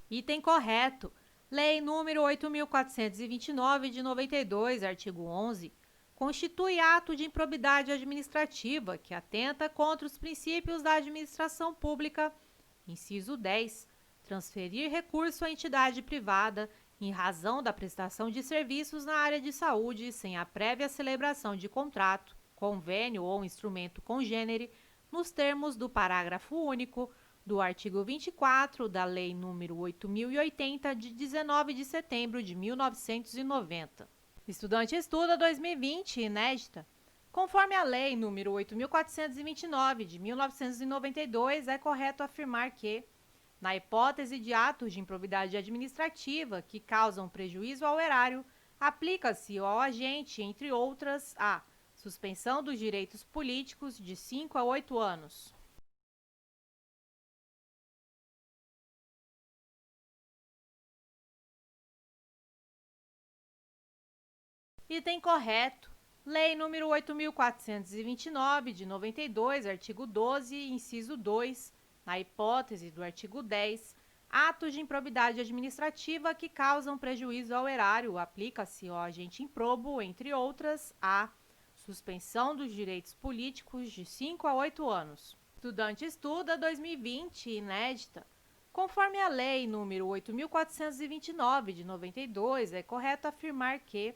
Item correto. Lei nº 8.429, de 92, artigo 11, constitui ato de improbidade administrativa que atenta contra os princípios da administração pública, inciso 10, transferir recurso à entidade privada em razão da prestação de serviços na área de saúde sem a prévia celebração de contrato, convênio ou instrumento congênere, nos termos do parágrafo único do artigo 24 da Lei nº 8.080, de 19 de setembro de 1990. Estudante estuda 2020, inédita. Conforme a Lei nº 8.429, de 1992, é correto afirmar que, na hipótese de atos de improbidade administrativa que causam prejuízo ao erário, aplica-se ao agente, entre outras, a suspensão dos direitos políticos de 5 a 8 anos. Item correto. Lei nº 8.429, de 92, artigo 12, inciso 2, na hipótese do artigo 10, atos de improbidade administrativa que causam prejuízo ao erário, aplica-se ao agente improbo, entre outras, a suspensão dos direitos políticos de 5 a 8 anos. Estudante estuda 2020, inédita. Conforme a Lei nº 8.429, de 92, é correto afirmar que,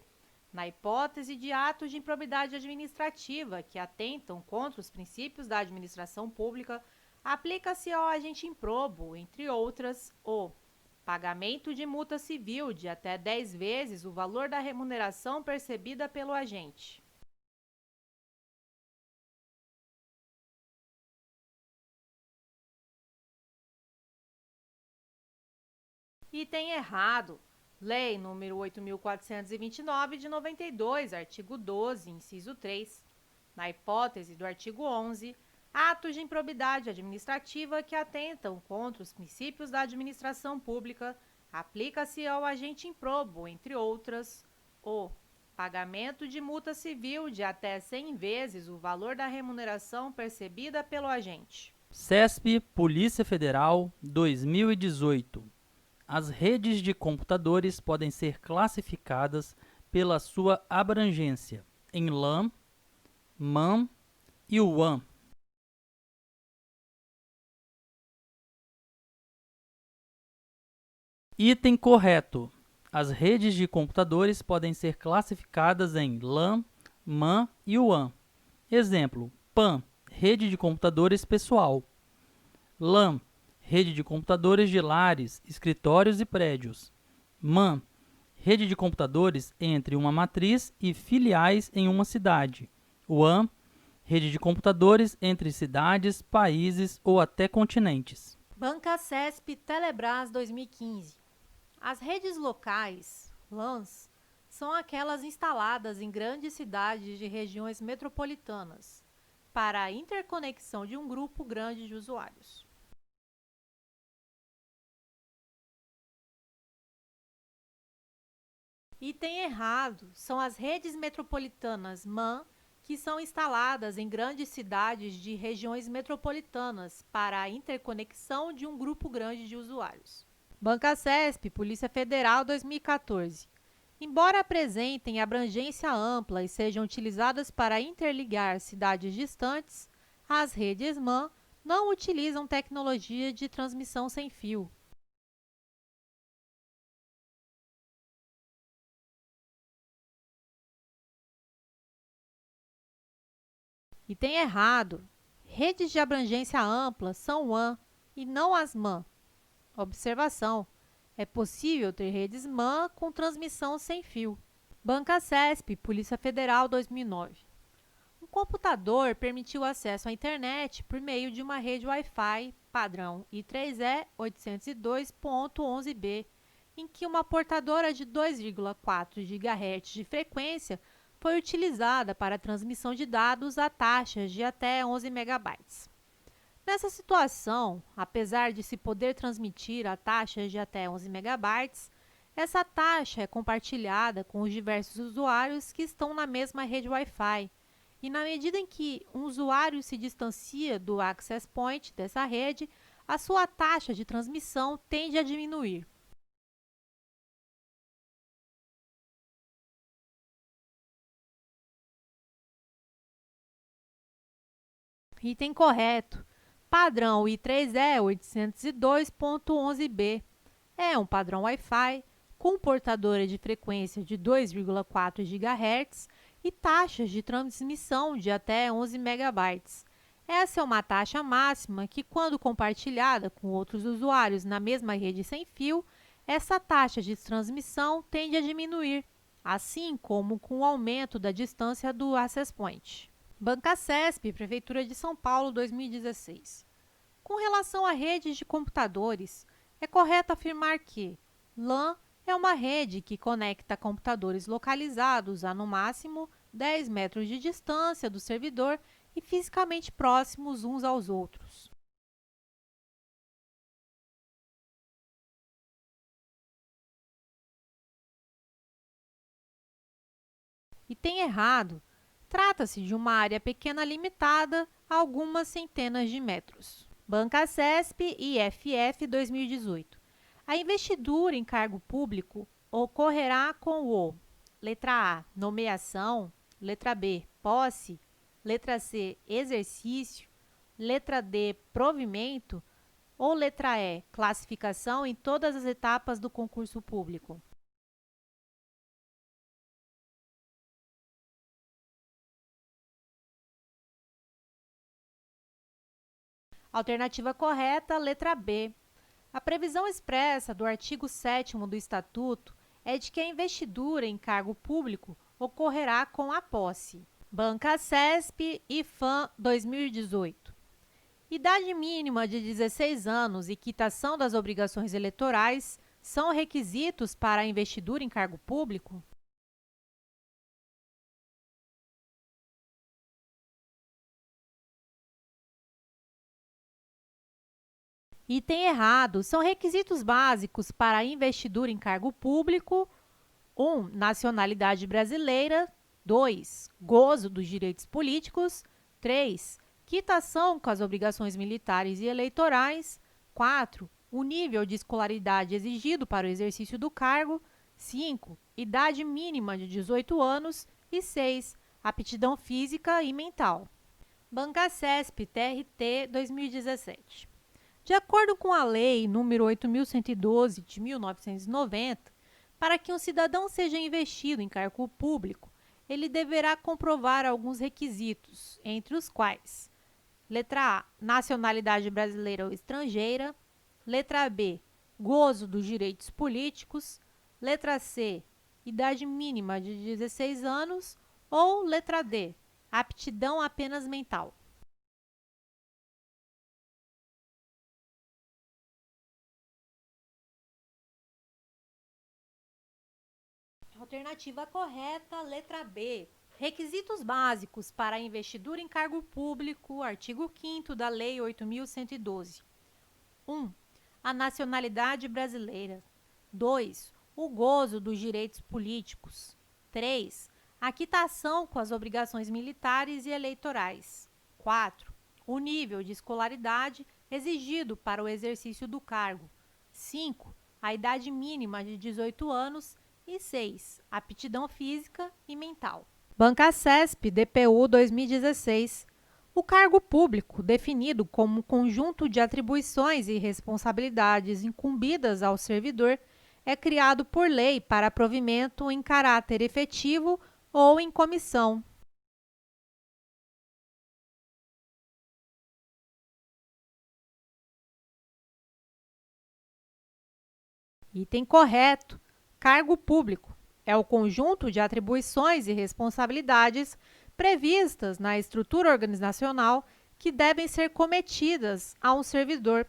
na hipótese de atos de improbidade administrativa que atentam contra os princípios da administração pública, aplica-se ao agente improbo, entre outras, o pagamento de multa civil de até 10 vezes o valor da remuneração percebida pelo agente. Item errado. Lei nº 8.429, de 92, artigo 12, inciso 3. Na hipótese do artigo 11, atos de improbidade administrativa que atentam contra os princípios da administração pública, aplica-se ao agente improbo, entre outras, o pagamento de multa civil de até 100 vezes o valor da remuneração percebida pelo agente. CESP Polícia Federal 2018. As redes de computadores podem ser classificadas pela sua abrangência em LAN, MAN e WAN. Item correto. As redes de computadores podem ser classificadas em LAN, MAN e WAN. Exemplo: PAN, rede de computadores pessoal. LAN, rede de computadores de lares, escritórios e prédios. MAN, rede de computadores entre uma matriz e filiais em uma cidade. WAN, rede de computadores entre cidades, países ou até continentes. Banca CESP Telebrás 2015. As redes locais, LANs, são aquelas instaladas em grandes cidades de regiões metropolitanas para a interconexão de um grupo grande de usuários. Item errado são as redes metropolitanas MAN, que são instaladas em grandes cidades de regiões metropolitanas para a interconexão de um grupo grande de usuários. Banca CESP, Polícia Federal 2014. Embora apresentem abrangência ampla e sejam utilizadas para interligar cidades distantes, as redes MAN não utilizam tecnologia de transmissão sem fio. Item errado. Redes de abrangência ampla são WAN e não as MAN. Observação: é possível ter redes MAN com transmissão sem fio. Banca CESP, Polícia Federal 2009. Um computador permitiu acesso à internet por meio de uma rede Wi-Fi padrão I3E 802.11b, em que uma portadora de 2,4 GHz de frequência foi utilizada para a transmissão de dados a taxas de até 11 MB. Nessa situação, apesar de se poder transmitir a taxas de até 11 MB, essa taxa é compartilhada com os diversos usuários que estão na mesma rede Wi-Fi, e na medida em que um usuário se distancia do access point dessa rede, a sua taxa de transmissão tende a diminuir. Item correto. Padrão I3E 802.11b é um padrão Wi-Fi com portadora de frequência de 2,4 GHz e taxas de transmissão de até 11 MB. Essa é uma taxa máxima que, quando compartilhada com outros usuários na mesma rede sem fio, essa taxa de transmissão tende a diminuir, assim como com o aumento da distância do access point. Banca CESP, Prefeitura de São Paulo, 2016. Com relação a redes de computadores, é correto afirmar que LAN é uma rede que conecta computadores localizados a, no máximo, 10 metros de distância do servidor e fisicamente próximos uns aos outros. Item errado. Trata-se de uma área pequena limitada a algumas centenas de metros. Banca CESP e IFF 2018. A investidura em cargo público ocorrerá com o: letra A, nomeação, letra B, posse, letra C, exercício, letra D, provimento ou letra E, classificação em todas as etapas do concurso público. Alternativa correta, letra B. A previsão expressa do artigo 7º do Estatuto é de que a investidura em cargo público ocorrerá com a posse. Banca CESP e FAM 2018. Idade mínima de 16 anos e quitação das obrigações eleitorais são requisitos para a investidura em cargo público? Item errado. São requisitos básicos para a investidura em cargo público: 1. Nacionalidade brasileira. 2. Gozo dos direitos políticos. 3. Quitação com as obrigações militares e eleitorais. 4. o nível de escolaridade exigido para o exercício do cargo. 5. Idade mínima de 18 anos. E 6. Aptidão física e mental. Bancacesp TRT 2017. De acordo com a Lei nº 8.112, de 1990, para que um cidadão seja investido em cargo público, ele deverá comprovar alguns requisitos, entre os quais: letra A, nacionalidade brasileira ou estrangeira; letra B, gozo dos direitos políticos; letra C, idade mínima de 16 anos; ou letra D, aptidão apenas mental. Alternativa correta, letra B. Requisitos básicos para a investidura em cargo público, artigo 5º da Lei 8.112. 1. A nacionalidade brasileira. 2. O gozo dos direitos políticos. 3. A quitação com as obrigações militares e eleitorais. 4. O nível de escolaridade exigido para o exercício do cargo. 5. A idade mínima de 18 anos. E 6. Aptidão física e mental. Bancacesp DPU 2016. O cargo público, definido como um conjunto de atribuições e responsabilidades incumbidas ao servidor, é criado por lei para provimento em caráter efetivo ou em comissão. Item correto. Cargo público é o conjunto de atribuições e responsabilidades previstas na estrutura organizacional que devem ser cometidas a um servidor.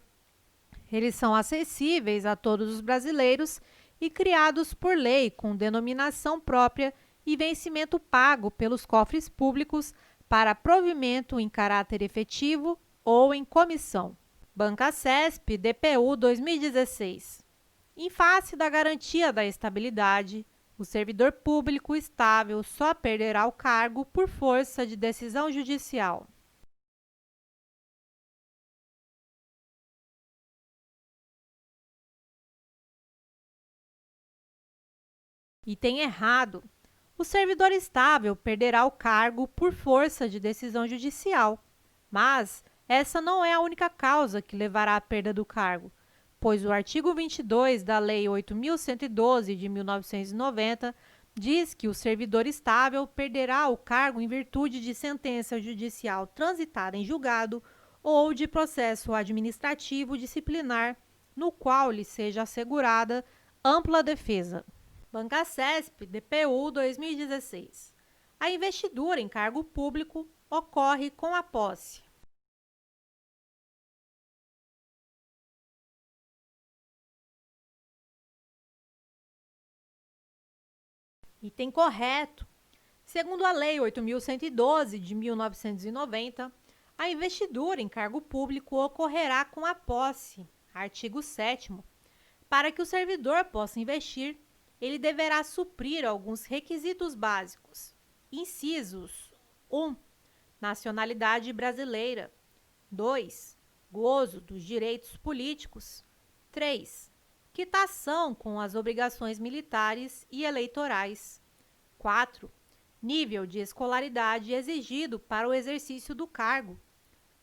Eles são acessíveis a todos os brasileiros e criados por lei com denominação própria e vencimento pago pelos cofres públicos para provimento em caráter efetivo ou em comissão. Bancacesp DPU 2016. Em face da garantia da estabilidade, o servidor público estável só perderá o cargo por força de decisão judicial. Item errado. O servidor estável perderá o cargo por força de decisão judicial, mas essa não é a única causa que levará à perda do cargo, pois o artigo 22 da Lei 8.112, de 1990, diz que o servidor estável perderá o cargo em virtude de sentença judicial transitada em julgado ou de processo administrativo disciplinar, no qual lhe seja assegurada ampla defesa. Bancacesp DPU 2016. A investidura em cargo público ocorre com a posse. Item correto. Segundo a Lei 8.112, de 1990, a investidura em cargo público ocorrerá com a posse. Artigo 7º. Para que o servidor possa investir, ele deverá suprir alguns requisitos básicos. Incisos: 1. Nacionalidade brasileira. 2. Gozo dos direitos políticos. 3. Quitação com as obrigações militares e eleitorais. 4. Nível de escolaridade exigido para o exercício do cargo.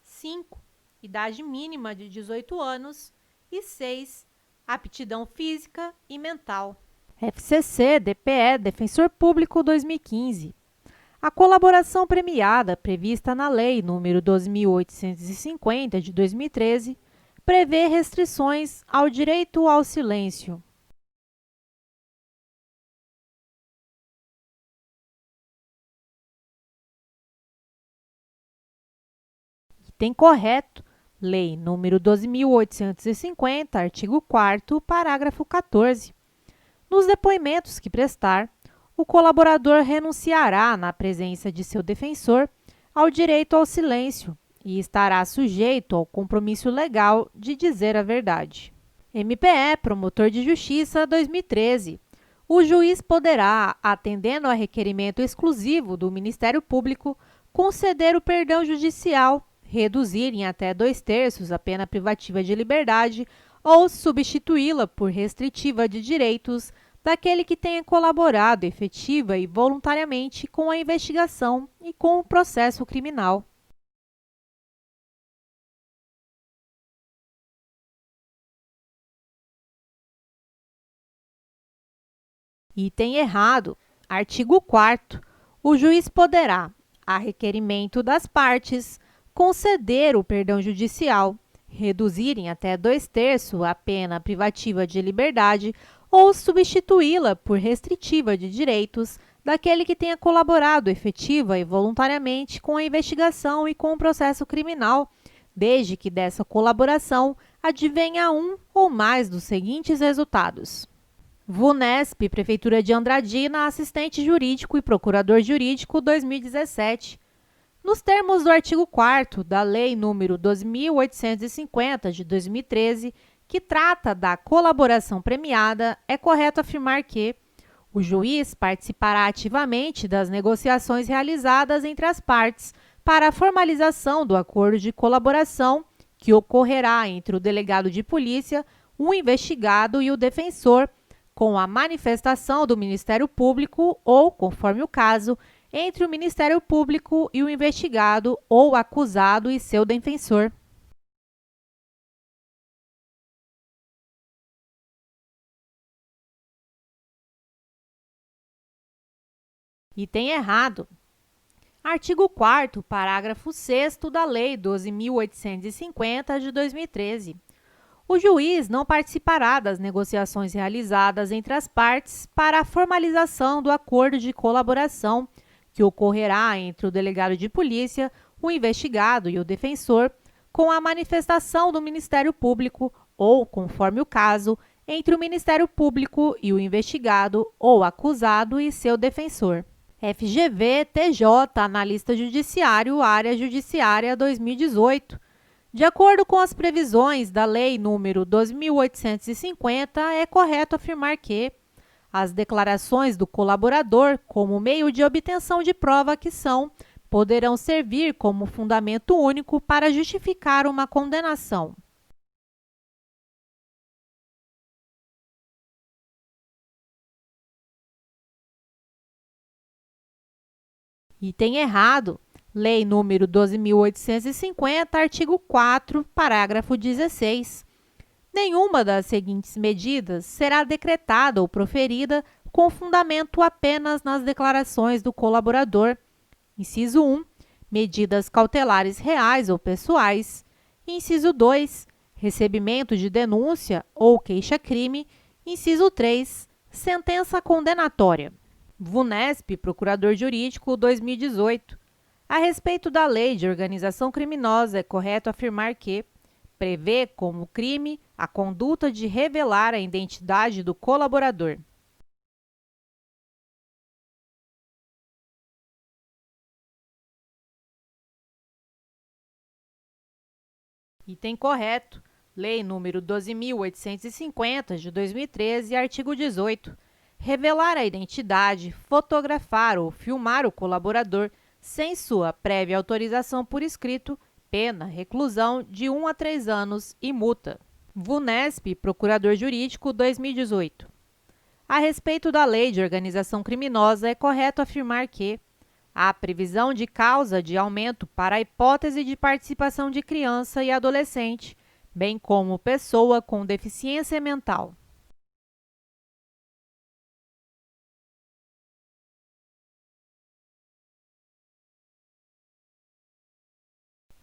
5. Idade mínima de 18 anos. E 6. Aptidão física e mental. FCC DPE Defensor Público 2015. A colaboração premiada prevista na Lei nº 12.850, de 2013, prevê restrições ao direito ao silêncio. Item correto. Lei nº 12.850, artigo 4º, parágrafo 14. Nos depoimentos que prestar, o colaborador renunciará, na presença de seu defensor, ao direito ao silêncio e estará sujeito ao compromisso legal de dizer a verdade. MPE Promotor de Justiça 2013. O juiz poderá, atendendo a requerimento exclusivo do Ministério Público, conceder o perdão judicial, reduzir em até 2/3 a pena privativa de liberdade ou substituí-la por restritiva de direitos daquele que tenha colaborado efetiva e voluntariamente com a investigação e com o processo criminal. Item errado. Artigo 4º. O juiz poderá, a requerimento das partes, conceder o perdão judicial, reduzir em até 2/3 a pena privativa de liberdade ou substituí-la por restritiva de direitos daquele que tenha colaborado efetiva e voluntariamente com a investigação e com o processo criminal, desde que dessa colaboração advenha um ou mais dos seguintes resultados: VUNESP, Prefeitura de Andradina, assistente jurídico e procurador jurídico 2017. Nos termos do artigo 4º da Lei nº 2.850, de 2013, que trata da colaboração premiada, é correto afirmar que o juiz participará ativamente das negociações realizadas entre as partes para a formalização do acordo de colaboração que ocorrerá entre o delegado de polícia, o investigado e o defensor, com a manifestação do Ministério Público ou, conforme o caso, entre o Ministério Público e o investigado ou acusado e seu defensor. Item errado. Artigo 4º, parágrafo 6º da Lei 12.850, de 2013. O juiz não participará das negociações realizadas entre as partes para a formalização do acordo de colaboração que ocorrerá entre o delegado de polícia, o investigado e o defensor, com a manifestação do Ministério Público ou, conforme o caso, entre o Ministério Público e o investigado ou acusado e seu defensor. FGV TJ, Analista Judiciário, Área Judiciária 2018. De acordo com as previsões da Lei nº 2.850, é correto afirmar que as declarações do colaborador, como meio de obtenção de prova que são, poderão servir como fundamento único para justificar uma condenação. Item errado. Lei nº 12.850, artigo 4º, parágrafo 16. Nenhuma das seguintes medidas será decretada ou proferida com fundamento apenas nas declarações do colaborador. Inciso 1. Medidas cautelares reais ou pessoais. Inciso 2. Recebimento de denúncia ou queixa-crime. Inciso 3. Sentença condenatória. VUNESP, Procurador Jurídico 2018. A respeito da Lei de Organização Criminosa, é correto afirmar que prevê como crime a conduta de revelar a identidade do colaborador. Item correto. Lei nº 12.850, de 2013, artigo 18. Revelar a identidade, fotografar ou filmar o colaborador sem sua prévia autorização por escrito, pena, reclusão de 1 a 3 anos e multa. VUNESP, Procurador Jurídico 2018. A respeito da Lei de Organização Criminosa, é correto afirmar que há previsão de causa de aumento para a hipótese de participação de criança e adolescente, bem como pessoa com deficiência mental.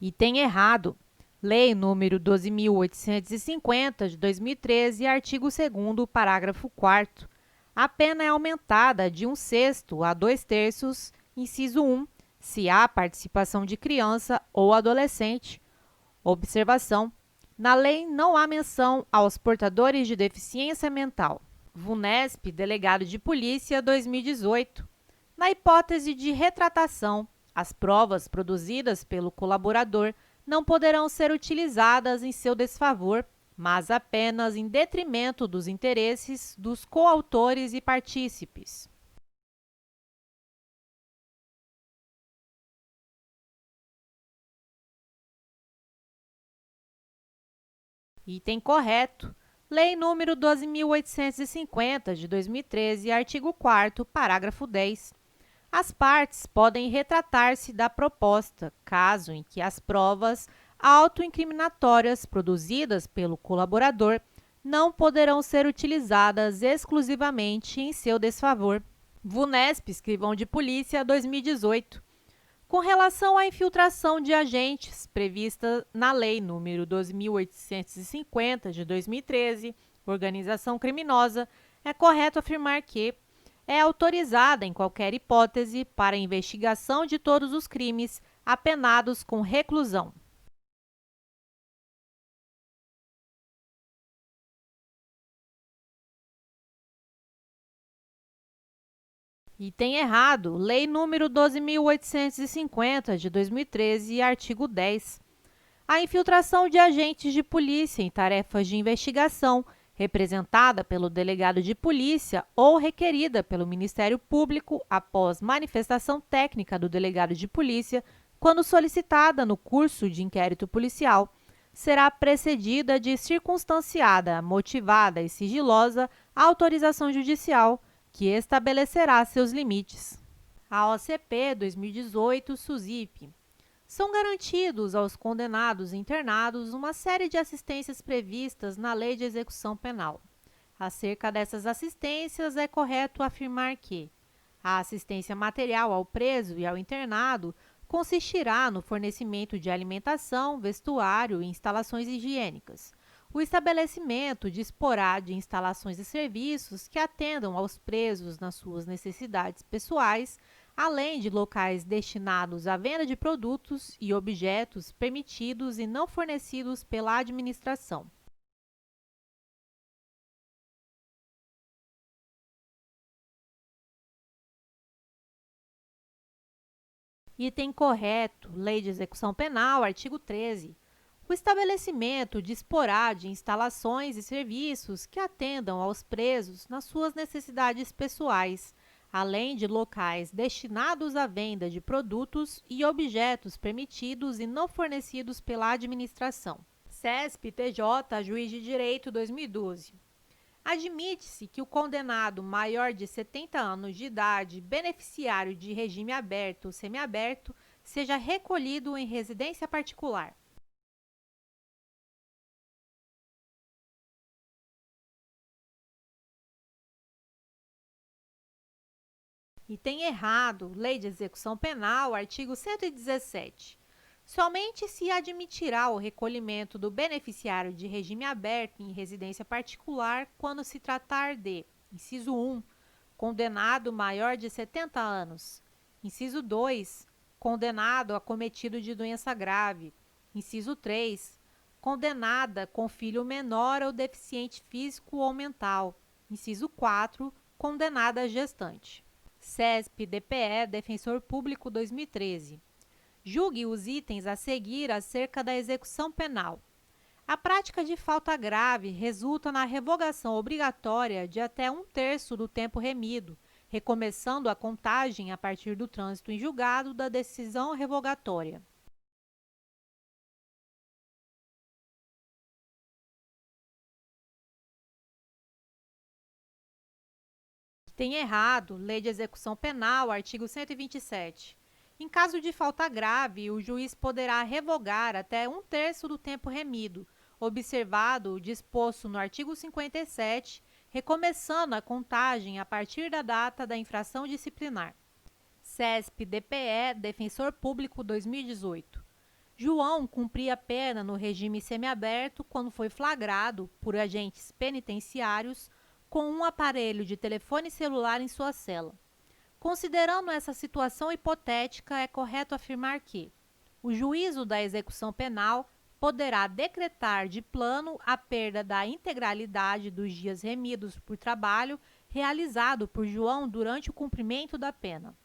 Item errado. Lei nº 12.850, de 2013, artigo 2º, parágrafo 4º. A pena é aumentada de 1/6 a 2/3, inciso 1, se há participação de criança ou adolescente. Observação: na lei não há menção aos portadores de deficiência mental. VUNESP, Delegado de Polícia 2018. Na hipótese de retratação, as provas produzidas pelo colaborador não poderão ser utilizadas em seu desfavor, mas apenas em detrimento dos interesses dos coautores e partícipes. Item correto. Lei número 12.850, de 2013, artigo 4º, parágrafo 10. As partes podem retratar-se da proposta, caso em que as provas autoincriminatórias produzidas pelo colaborador não poderão ser utilizadas exclusivamente em seu desfavor. VUNESP, Escrivão de Polícia, 2018. Com relação à infiltração de agentes prevista na Lei nº 12.850, de 2013, organização criminosa, é correto afirmar que é autorizada, em qualquer hipótese, para a investigação de todos os crimes apenados com reclusão. Item errado. Lei número 12.850, de 2013, artigo 10. A infiltração de agentes de polícia em tarefas de investigação, representada pelo delegado de polícia ou requerida pelo Ministério Público após manifestação técnica do delegado de polícia, quando solicitada no curso de inquérito policial, será precedida de circunstanciada, motivada e sigilosa autorização judicial, que estabelecerá seus limites. A OCP 2018 SUSIP. São garantidos aos condenados e internados uma série de assistências previstas na Lei de Execução Penal. Acerca dessas assistências, é correto afirmar que a assistência material ao preso e ao internado consistirá no fornecimento de alimentação, vestuário e instalações higiênicas. O estabelecimento disporá de instalações e serviços que atendam aos presos nas suas necessidades pessoais, além de locais destinados à venda de produtos e objetos permitidos e não fornecidos pela administração. Item correto. Lei de Execução Penal, artigo 13. O estabelecimento disporá de instalações e serviços que atendam aos presos nas suas necessidades pessoais, além de locais destinados à venda de produtos e objetos permitidos e não fornecidos pela administração. CESP-TJ, Juiz de Direito, 2012. Admite-se que o condenado maior de 70 anos de idade, beneficiário de regime aberto ou semiaberto, seja recolhido em residência particular. Item errado. Lei de Execução Penal, artigo 117. Somente se admitirá o recolhimento do beneficiário de regime aberto em residência particular quando se tratar de: inciso 1, condenado maior de 70 anos; inciso 2, condenado acometido de doença grave; inciso 3, condenada com filho menor ou deficiente físico ou mental; inciso 4, condenada gestante. CESP-DPE, Defensor Público, 2013. Julgue os itens a seguir acerca da execução penal. A prática de falta grave resulta na revogação obrigatória de até 1/3 do tempo remido, recomeçando a contagem a partir do trânsito em julgado da decisão revogatória. Tem errado. Lei de Execução Penal, artigo 127. Em caso de falta grave, o juiz poderá revogar até 1/3 do tempo remido, observado o disposto no artigo 57, recomeçando a contagem a partir da data da infração disciplinar. CESP-DPE, Defensor Público, 2018. João cumpria pena no regime semiaberto quando foi flagrado por agentes penitenciários com um aparelho de telefone celular em sua cela. Considerando essa situação hipotética, é correto afirmar que o juízo da execução penal poderá decretar de plano a perda da integralidade dos dias remidos por trabalho realizado por João durante o cumprimento da pena.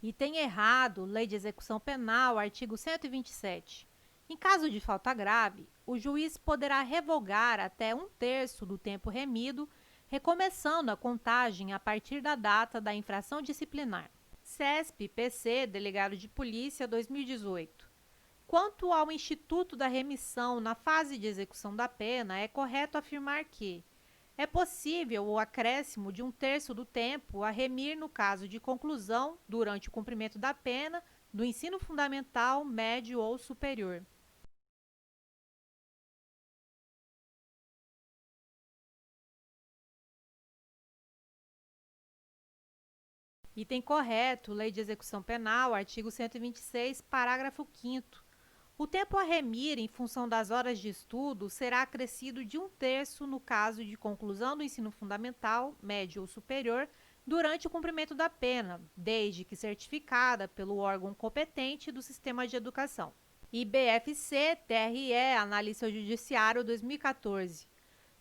Item errado. Lei de Execução Penal, artigo 127. Em caso de falta grave, o juiz poderá revogar até 1/3 do tempo remido, recomeçando a contagem a partir da data da infração disciplinar. CESP-PC, Delegado de Polícia, 2018. Quanto ao Instituto da Remissão na fase de execução da pena, é correto afirmar que é possível o acréscimo de 1/3 do tempo a remir no caso de conclusão, durante o cumprimento da pena, do ensino fundamental, médio ou superior. Item correto, Lei de Execução Penal, artigo 126, parágrafo 5º. O tempo a remir em função das horas de estudo será acrescido de 1/3 no caso de conclusão do ensino fundamental, médio ou superior, durante o cumprimento da pena, desde que certificada pelo órgão competente do sistema de educação. IBFC, TRE, Analista Judiciário, 2014.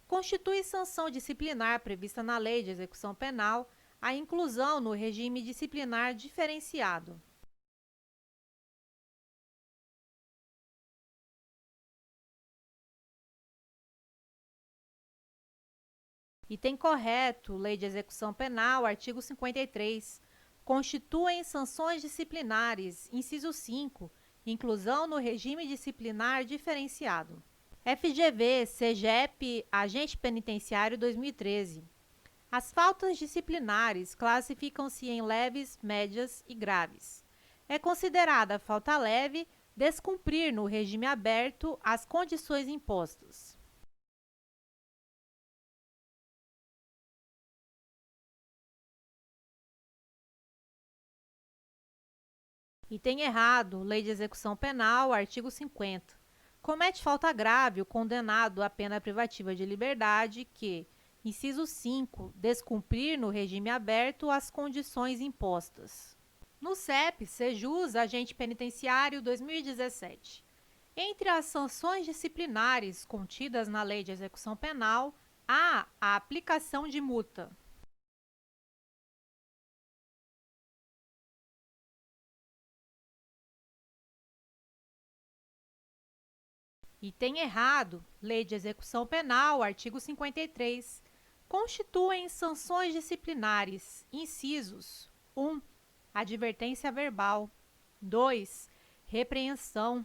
Constitui sanção disciplinar prevista na Lei de Execução Penal a inclusão no regime disciplinar diferenciado. Item correto, Lei de Execução Penal, artigo 53. Constituem sanções disciplinares, inciso 5, inclusão no regime disciplinar diferenciado. FGV, CEGEP, Agente Penitenciário, 2013. As faltas disciplinares classificam-se em leves, médias e graves. É considerada falta leve descumprir no regime aberto as condições impostas. Item errado, Lei de Execução Penal, artigo 50. Comete falta grave o condenado à pena privativa de liberdade que, inciso 5, descumprir no regime aberto as condições impostas. No CEP, Sejus, Agente Penitenciário, 2017. Entre as sanções disciplinares contidas na Lei de Execução Penal, há a aplicação de multa. Item errado, Lei de Execução Penal, artigo 53. Constituem sanções disciplinares, incisos 1. Advertência verbal. 2. Repreensão.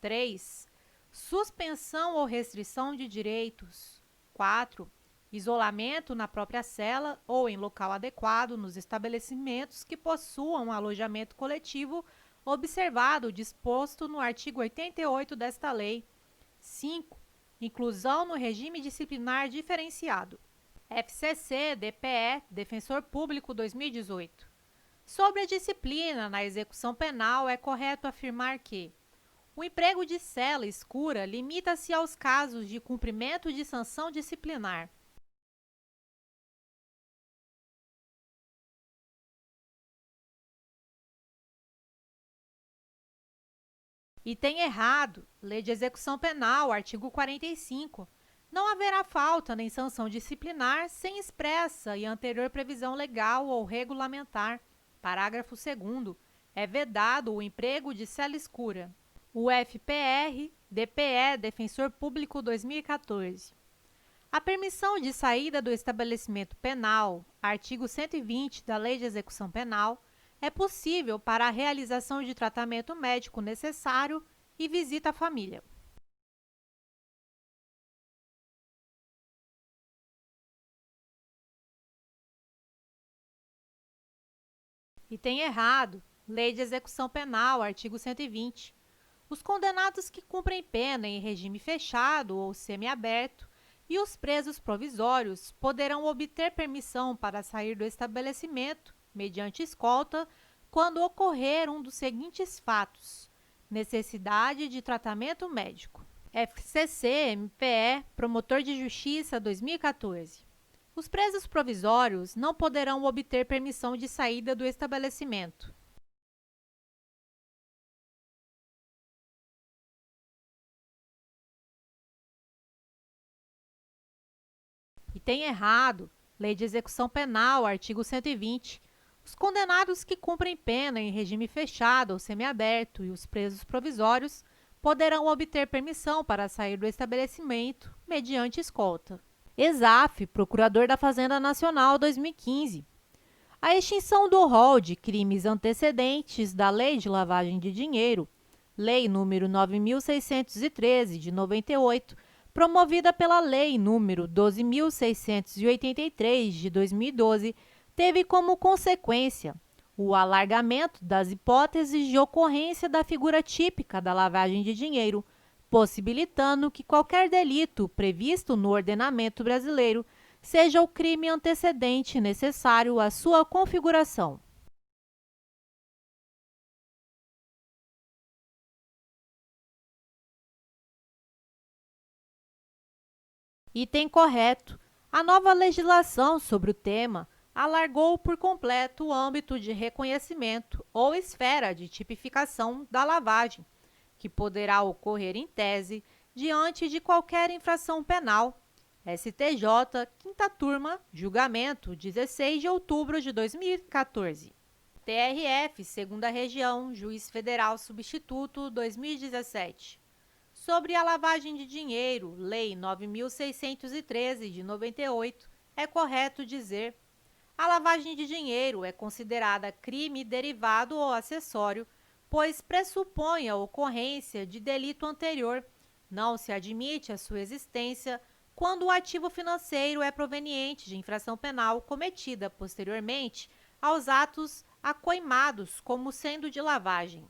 3. Suspensão ou restrição de direitos. 4. Isolamento na própria cela ou em local adequado nos estabelecimentos que possuam alojamento coletivo, observado o disposto no artigo 88 desta lei. 5. Inclusão no regime disciplinar diferenciado. FCC, DPE, Defensor Público, 2018. Sobre a disciplina na execução penal, é correto afirmar que o emprego de cela escura limita-se aos casos de cumprimento de sanção disciplinar. Item errado, Lei de Execução Penal, artigo 45. Não haverá falta nem sanção disciplinar sem expressa e anterior previsão legal ou regulamentar. Parágrafo 2º. É vedado o emprego de cela escura. O FPR, DPE, Defensor Público, 2014. A permissão de saída do estabelecimento penal, artigo 120 da Lei de Execução Penal, é possível para a realização de tratamento médico necessário e visita à família. Item errado, Lei de Execução Penal, artigo 120. Os condenados que cumprem pena em regime fechado ou semiaberto e os presos provisórios poderão obter permissão para sair do estabelecimento, mediante escolta, quando ocorrer um dos seguintes fatos: necessidade de tratamento médico. FCC, MPE, Promotor de Justiça, 2014. Os presos provisórios não poderão obter permissão de saída do estabelecimento. Item errado, Lei de Execução Penal, artigo 120. Os condenados que cumprem pena em regime fechado ou semiaberto e os presos provisórios poderão obter permissão para sair do estabelecimento mediante escolta. ESAF, Procurador da Fazenda Nacional, 2015. A extinção do rol de crimes antecedentes da Lei de Lavagem de Dinheiro, Lei nº 9.613, de 98, promovida pela Lei nº 12.683, de 2012, teve como consequência o alargamento das hipóteses de ocorrência da figura típica da lavagem de dinheiro, possibilitando que qualquer delito previsto no ordenamento brasileiro seja o crime antecedente necessário à sua configuração. Item correto. A nova legislação sobre o tema alargou por completo o âmbito de reconhecimento ou esfera de tipificação da lavagem, que poderá ocorrer em tese diante de qualquer infração penal. STJ, quinta turma, julgamento, 16 de outubro de 2014. TRF, segunda região, juiz federal substituto, 2017. Sobre a lavagem de dinheiro, Lei 9.613, de 98, é correto dizer: a lavagem de dinheiro é considerada crime derivado ou acessório, pois pressupõe a ocorrência de delito anterior. Não se admite a sua existência quando o ativo financeiro é proveniente de infração penal cometida posteriormente aos atos acoimados como sendo de lavagem.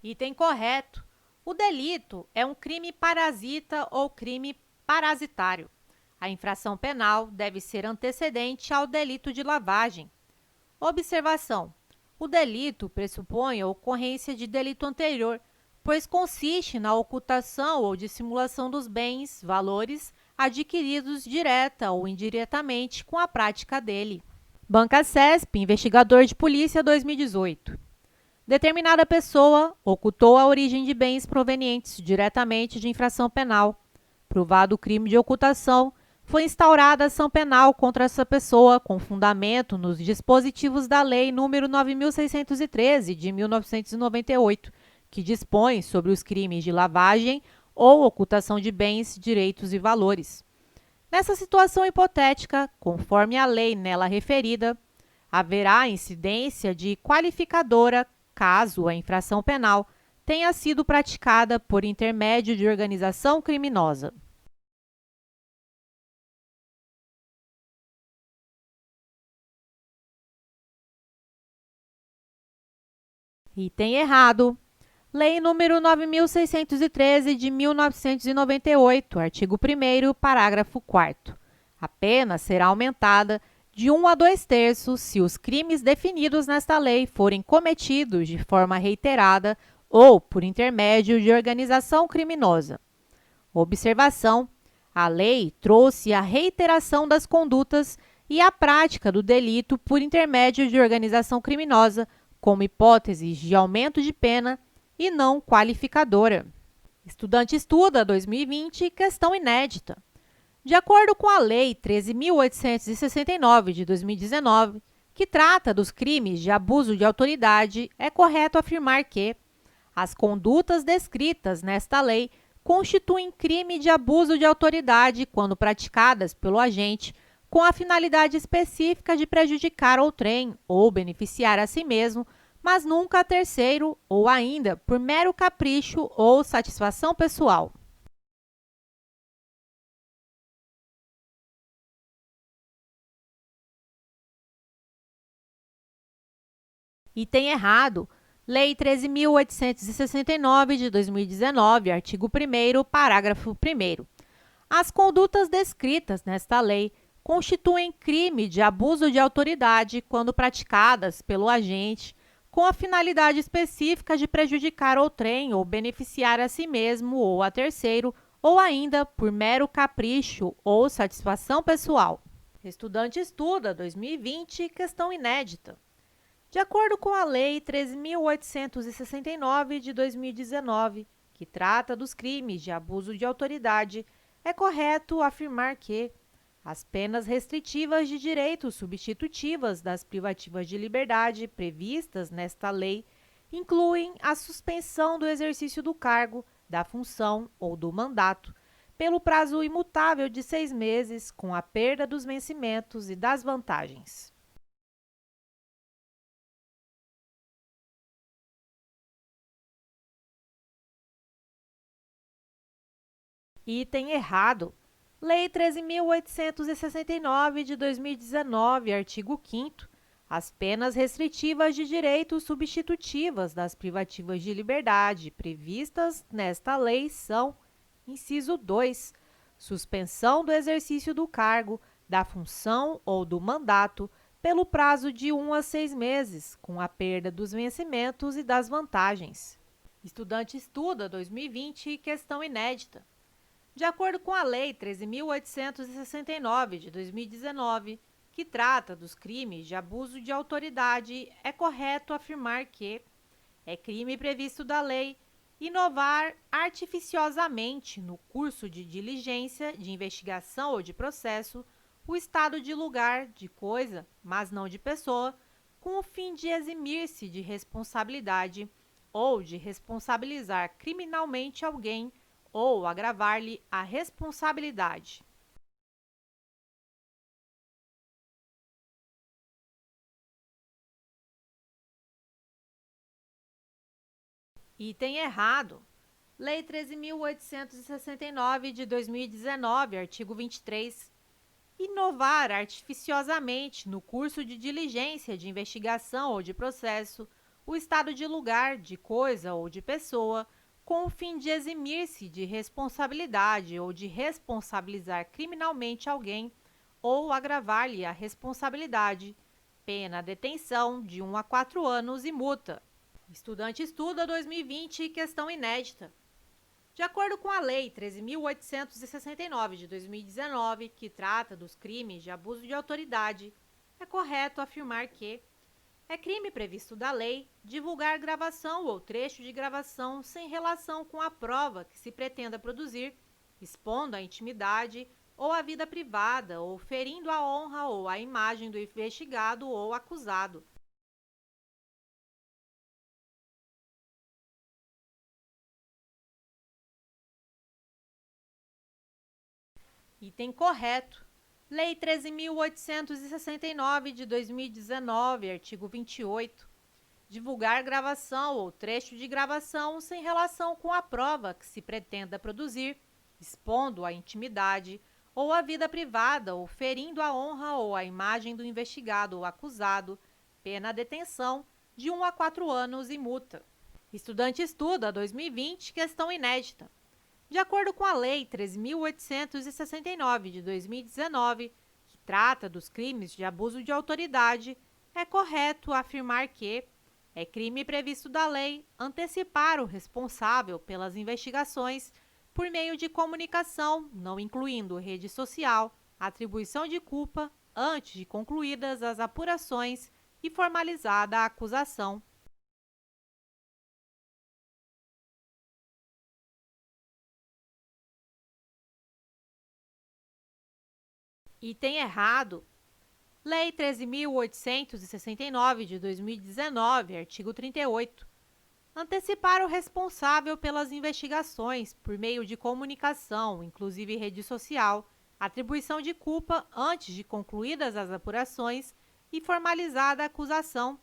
Item correto. O delito é um crime parasita ou crime parasitário. A infração penal deve ser antecedente ao delito de lavagem. Observação: o delito pressupõe a ocorrência de delito anterior, pois consiste na ocultação ou dissimulação dos bens, valores, adquiridos direta ou indiretamente com a prática dele. Banca CESP, investigador de polícia, 2018. Determinada pessoa ocultou a origem de bens provenientes diretamente de infração penal. Provado o crime de ocultação, foi instaurada ação penal contra essa pessoa com fundamento nos dispositivos da Lei nº 9.613, de 1998, que dispõe sobre os crimes de lavagem ou ocultação de bens, direitos e valores. Nessa situação hipotética, conforme a lei nela referida, haverá incidência de qualificadora caso a infração penal tenha sido praticada por intermédio de organização criminosa. Item errado. Lei nº 9.613, de 1998, artigo 1º, parágrafo 4º. A pena será aumentada de 1 a 2/3 se os crimes definidos nesta lei forem cometidos de forma reiterada ou por intermédio de organização criminosa. Observação: a lei trouxe a reiteração das condutas e a prática do delito por intermédio de organização criminosa como hipóteses de aumento de pena e não qualificadora. Estudante estuda 2020, questão inédita. De acordo com a Lei 13.869, de 2019, que trata dos crimes de abuso de autoridade, é correto afirmar que as condutas descritas nesta lei constituem crime de abuso de autoridade quando praticadas pelo agente com a finalidade específica de prejudicar outrem ou beneficiar a si mesmo, mas nunca a terceiro ou ainda por mero capricho ou satisfação pessoal. Item errado. Lei 13.869, de 2019, artigo 1º, parágrafo 1º. As condutas descritas nesta lei constituem crime de abuso de autoridade quando praticadas pelo agente com a finalidade específica de prejudicar outrem ou beneficiar a si mesmo ou a terceiro, ou ainda por mero capricho ou satisfação pessoal. Estudante estuda 2020, questão inédita. De acordo com a Lei 13.869, de 2019, que trata dos crimes de abuso de autoridade, é correto afirmar que As penas restritivas de direitos substitutivas das privativas de liberdade previstas nesta lei incluem a suspensão do exercício do cargo, da função ou do mandato, pelo prazo imutável de 6 meses, com a perda dos vencimentos e das vantagens. Item errado. Lei 13.869 de 2019, artigo 5º. As penas restritivas de direitos substitutivas das privativas de liberdade previstas nesta lei são: inciso 2, suspensão do exercício do cargo, da função ou do mandato pelo prazo de 1 a 6 meses, com a perda dos vencimentos e das vantagens. Estudante estuda 2020, questão inédita. De acordo com a Lei 13.869 de 2019, que trata dos crimes de abuso de autoridade, é correto afirmar que é crime previsto da lei inovar artificiosamente no curso de diligência, de investigação ou de processo o estado de lugar, de coisa, mas não de pessoa, com o fim de eximir-se de responsabilidade ou de responsabilizar criminalmente alguém ou agravar-lhe a responsabilidade. Item errado. Lei 13.869 de 2019, artigo 23. Inovar artificiosamente no curso de diligência, de investigação ou de processo o estado de lugar, de coisa ou de pessoa, com o fim de eximir-se de responsabilidade ou de responsabilizar criminalmente alguém ou agravar-lhe a responsabilidade, pena detenção de 1 a 4 anos e multa. Estudante estuda 2020, questão inédita. De acordo com a Lei 13.869 de 2019, que trata dos crimes de abuso de autoridade, é correto afirmar que é crime previsto da lei divulgar gravação ou trecho de gravação sem relação com a prova que se pretenda produzir, expondo a intimidade ou a vida privada ou ferindo a honra ou a imagem do investigado ou acusado. Item correto. Lei 13.869 de 2019, artigo 28. Divulgar gravação ou trecho de gravação sem relação com a prova que se pretenda produzir, expondo a intimidade ou a vida privada ou ferindo a honra ou a imagem do investigado ou acusado, pena detenção de 1 a 4 anos e multa. Estudante estuda 2020, questão inédita. De acordo com a Lei 13.869 de 2019, que trata dos crimes de abuso de autoridade, é correto afirmar que é crime previsto da lei antecipar o responsável pelas investigações por meio de comunicação, não incluindo rede social, atribuição de culpa antes de concluídas as apurações e formalizada a acusação. Item errado. Lei 13.869 de 2019, artigo 38. Antecipar o responsável pelas investigações por meio de comunicação, inclusive rede social, atribuição de culpa antes de concluídas as apurações e formalizada a acusação.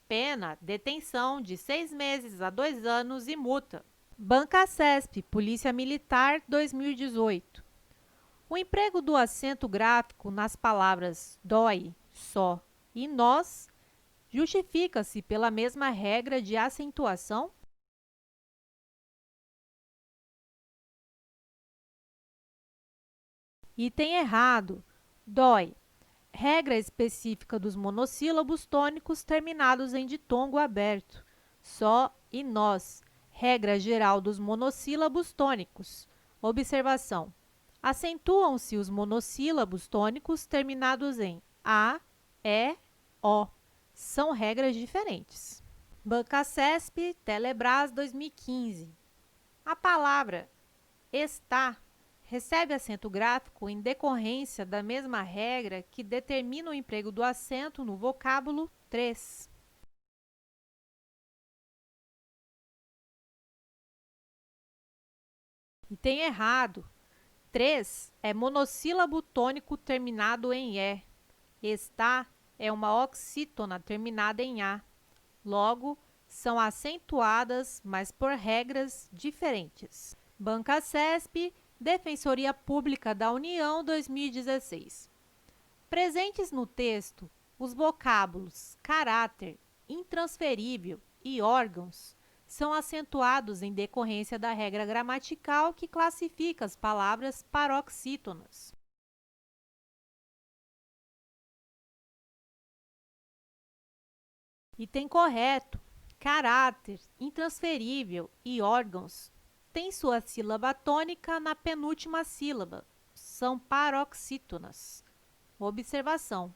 Pena, detenção de 6 meses a 2 anos e multa. Banca CESP, Polícia Militar, 2018. O emprego do acento gráfico nas palavras dói, só e nós justifica-se pela mesma regra de acentuação? Item errado. Dói. Regra específica dos monossílabos tônicos terminados em ditongo aberto. Só e nós. Regra geral dos monossílabos tônicos. Observação. Acentuam-se os monossílabos tônicos terminados em a, e, o. São regras diferentes. Banca CESP, Telebrás 2015. A palavra está recebe acento gráfico em decorrência da mesma regra que determina o emprego do acento no vocábulo 3. E tem errado. 3 é monossílabo tônico terminado em E. Está é uma oxítona terminada em A. Logo, são acentuadas, mas por regras diferentes. Banca CESP, Defensoria Pública da União 2016. Presentes no texto, os vocábulos caráter, intransferível e órgãos são acentuados em decorrência da regra gramatical que classifica as palavras paroxítonas. Item correto. Caráter, intransferível e órgãos têm sua sílaba tônica na penúltima sílaba. São paroxítonas. Observação.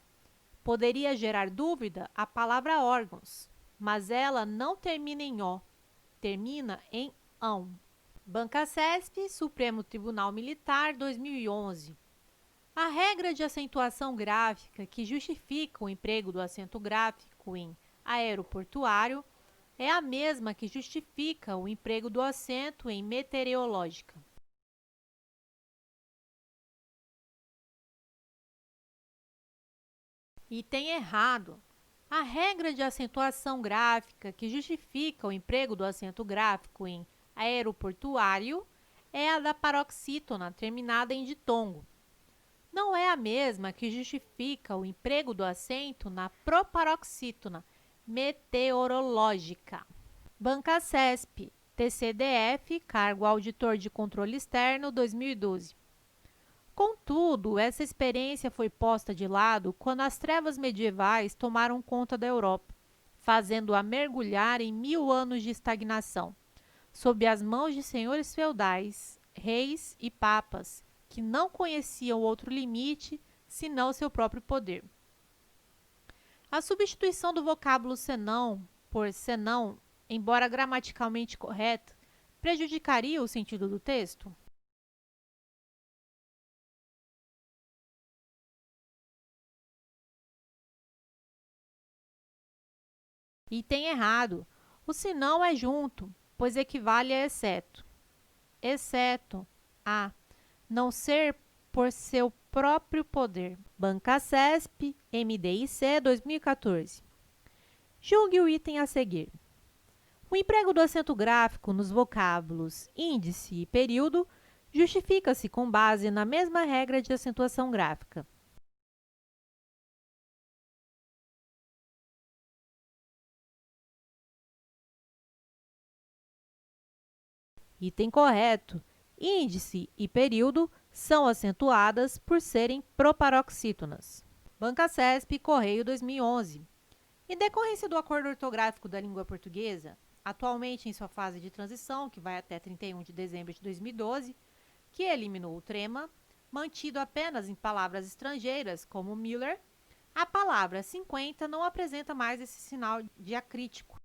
Poderia gerar dúvida a palavra órgãos, mas ela não termina em O, termina em ão. Banca CESP, Supremo Tribunal Militar, 2011. A regra de acentuação gráfica que justifica o emprego do acento gráfico em aeroportuário é a mesma que justifica o emprego do acento em meteorológica. Item errado. A regra de acentuação gráfica que justifica o emprego do acento gráfico em aeroportuário é a da paroxítona terminada em ditongo. Não é a mesma que justifica o emprego do acento na proparoxítona meteorológica. Banca CESP, TCDF, Cargo Auditor de Controle Externo, 2012. Contudo, essa experiência foi posta de lado quando as trevas medievais tomaram conta da Europa, fazendo-a mergulhar em 1000 anos de estagnação, sob as mãos de senhores feudais, reis e papas, que não conheciam outro limite senão seu próprio poder. A substituição do vocábulo senão por senão, embora gramaticalmente correta, prejudicaria o sentido do texto? Item errado. O senão é junto, pois equivale a exceto. Exceto a não ser por seu próprio poder. Banca CESP, MDIC, 2014. Julgue o item a seguir. O emprego do acento gráfico nos vocábulos índice e período justifica-se com base na mesma regra de acentuação gráfica. Item correto. Índice e período são acentuadas por serem proparoxítonas. Banca CESP, Correio, 2011. Em decorrência do acordo ortográfico da língua portuguesa, atualmente em sua fase de transição, que vai até 31 de dezembro de 2012, que eliminou o trema, mantido apenas em palavras estrangeiras, como Miller, a palavra 50 não apresenta mais esse sinal diacrítico.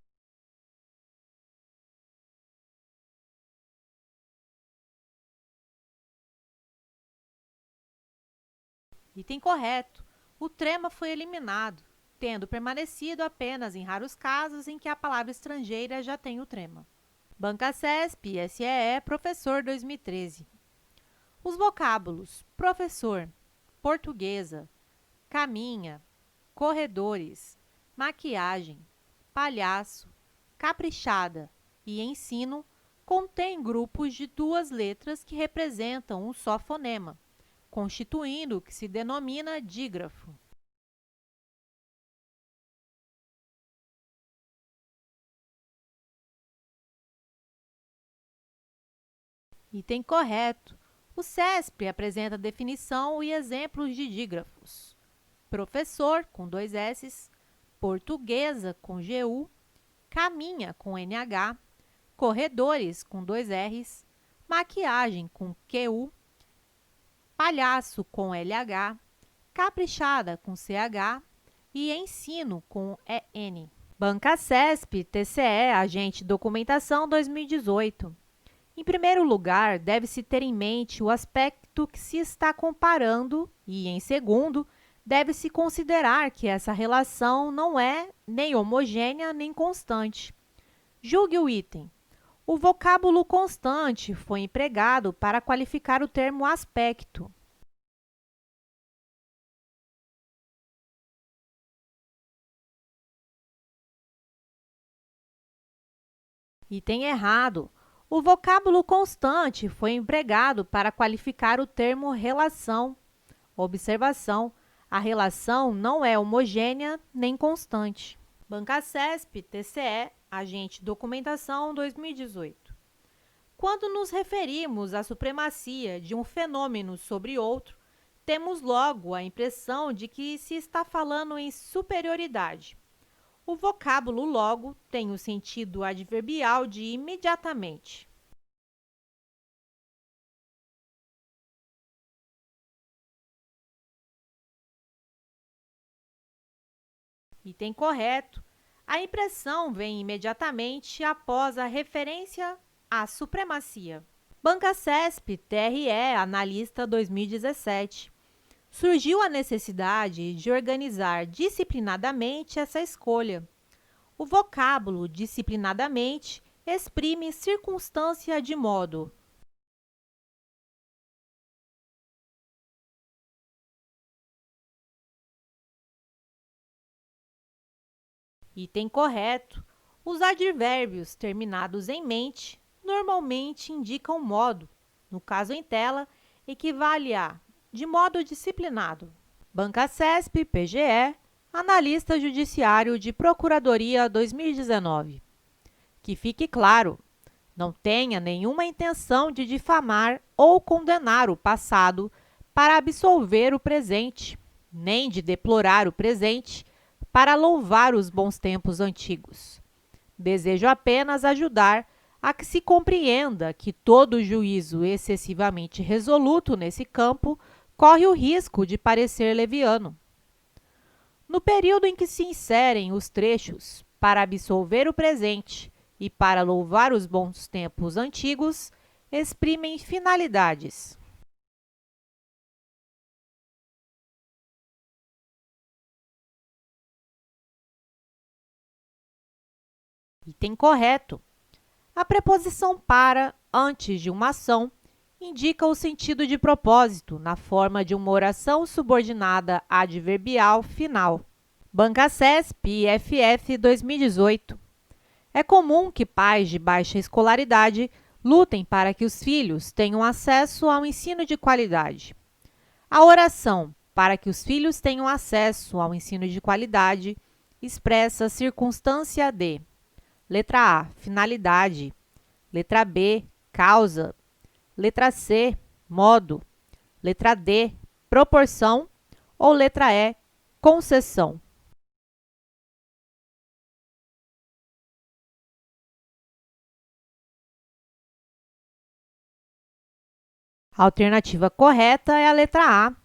Item correto. O trema foi eliminado, tendo permanecido apenas em raros casos em que a palavra estrangeira já tem o trema. Banca CESP, SEE, Professor, 2013. Os vocábulos professor, portuguesa, caminha, corredores, maquiagem, palhaço, caprichada e ensino contêm grupos de 2 letras que representam um só fonema, constituindo o que se denomina dígrafo. Item correto. O CESP apresenta definição e exemplos de dígrafos. Professor, com 2 S, portuguesa, com GU, caminha, com NH, corredores, com 2 Rs, maquiagem, com QU, palhaço, com LH, caprichada, com CH e ensino, com EN. Banca CESP, TCE, Agente Documentação, 2018. Em primeiro lugar, deve-se ter em mente o aspecto que se está comparando e, em segundo, deve-se considerar que essa relação não é nem homogênea nem constante. Julgue o item. O vocábulo constante foi empregado para qualificar o termo aspecto. Item errado. O vocábulo constante foi empregado para qualificar o termo relação. Observação: a relação não é homogênea nem constante. Bancasesp, TCE, Agente Documentação 2018. Quando nos referimos à supremacia de um fenômeno sobre outro, temos logo a impressão de que se está falando em superioridade. O vocábulo logo tem o sentido adverbial de imediatamente. Item correto. A impressão vem imediatamente após a referência à supremacia. Bancasesp, TRE, Analista 2017. Surgiu a necessidade de organizar disciplinadamente essa escolha. O vocábulo disciplinadamente exprime circunstância de modo. Item correto. Os advérbios terminados em mente normalmente indicam modo. No caso em tela, equivale a de modo disciplinado. Bancasesp, PGE, Analista Judiciário de Procuradoria 2019. Que fique claro, não tenha nenhuma intenção de difamar ou condenar o passado para absolver o presente, nem de deplorar o presente para louvar os bons tempos antigos. Desejo apenas ajudar a que se compreenda que todo juízo excessivamente resoluto nesse campo corre o risco de parecer leviano. No período em que se inserem os trechos para absolver o presente e para louvar os bons tempos antigos, exprimem finalidades. Item correto. A preposição para, antes de uma ação, indica o sentido de propósito, na forma de uma oração subordinada adverbial final. Bancasesp, IFF 2018. É comum que pais de baixa escolaridade lutem para que os filhos tenham acesso ao ensino de qualidade. A oração para que os filhos tenham acesso ao ensino de qualidade expressa a circunstância de: letra A, finalidade. Letra B, causa. Letra C, modo. Letra D, proporção. Ou letra E, concessão. A alternativa correta é a letra A.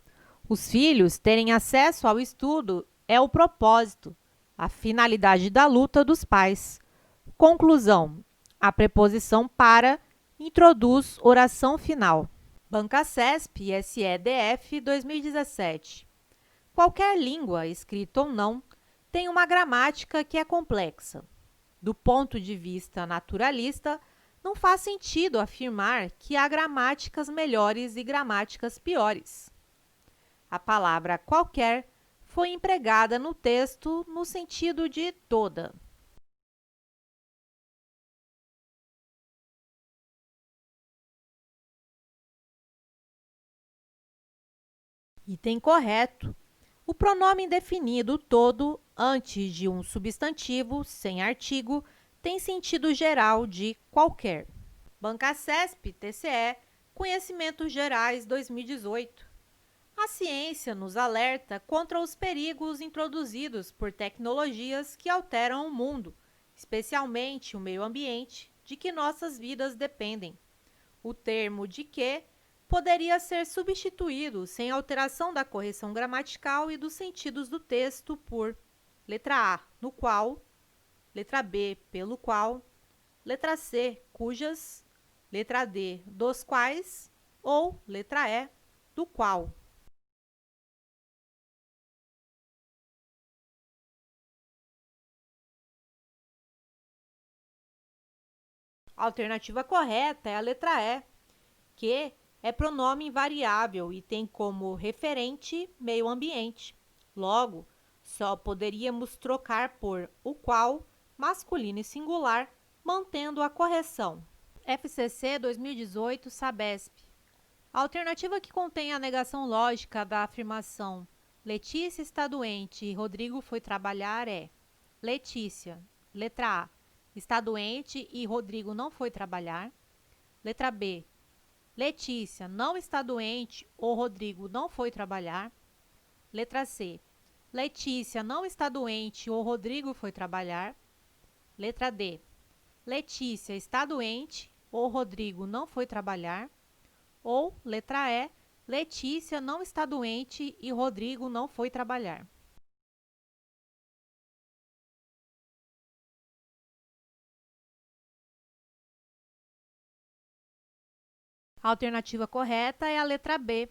Os filhos terem acesso ao estudo é o propósito, a finalidade da luta dos pais. Conclusão: a preposição para introduz oração final. Bancasesp, SEDF 2017. Qualquer língua, escrita ou não, tem uma gramática que é complexa. Do ponto de vista naturalista, não faz sentido afirmar que há gramáticas melhores e gramáticas piores. A palavra qualquer foi empregada no texto no sentido de toda. Item correto. O pronome indefinido todo antes de um substantivo sem artigo tem sentido geral de qualquer. Bancasesp, TCE, Conhecimentos Gerais 2018. A ciência nos alerta contra os perigos introduzidos por tecnologias que alteram o mundo, especialmente o meio ambiente, de que nossas vidas dependem. O termo de que poderia ser substituído sem alteração da correção gramatical e dos sentidos do texto por letra A, no qual, letra B, pelo qual, letra C, cujas, Letra D, dos quais, ou letra E, do qual. A alternativa correta é a letra E, que é pronome invariável e tem como referente meio ambiente. Logo, só poderíamos trocar por o qual, masculino e singular, mantendo a correção. FCC 2018, Sabesp. A alternativa que contém a negação lógica da afirmação Letícia está doente e Rodrigo foi trabalhar é Letícia, letra A, está doente e Rodrigo não foi trabalhar. Letra B, Letícia não está doente ou Rodrigo não foi trabalhar. Letra C, Letícia não está doente ou Rodrigo foi trabalhar. Letra D, Letícia está doente ou Rodrigo não foi trabalhar. Ou, letra E, Letícia não está doente e Rodrigo não foi trabalhar. A alternativa correta é a letra B.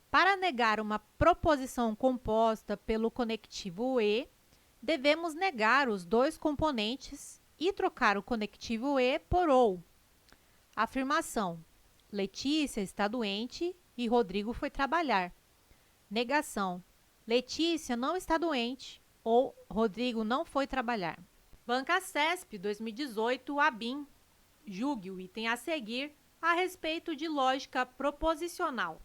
Para negar uma proposição composta pelo conectivo e, devemos negar os dois componentes e trocar o conectivo e por ou. Afirmação: Letícia está doente e Rodrigo foi trabalhar. Negação: Letícia não está doente ou Rodrigo não foi trabalhar. Banca CESP 2018, ABIN. Julgue o item a seguir a respeito de lógica proposicional.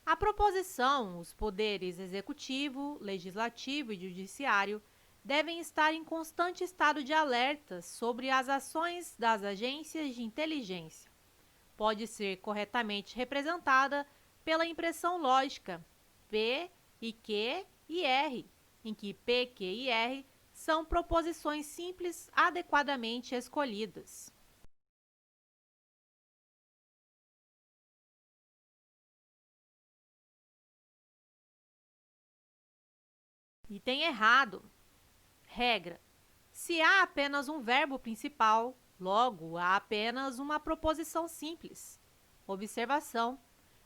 A proposição, os poderes executivo, legislativo e judiciário devem estar em constante estado de alerta sobre as ações das agências de inteligência. Pode ser corretamente representada pela impressão lógica P e Q e R, em que P, Q e R são proposições simples adequadamente escolhidas. Item errado. Regra: se há apenas um verbo principal, logo há apenas uma proposição simples. Observação: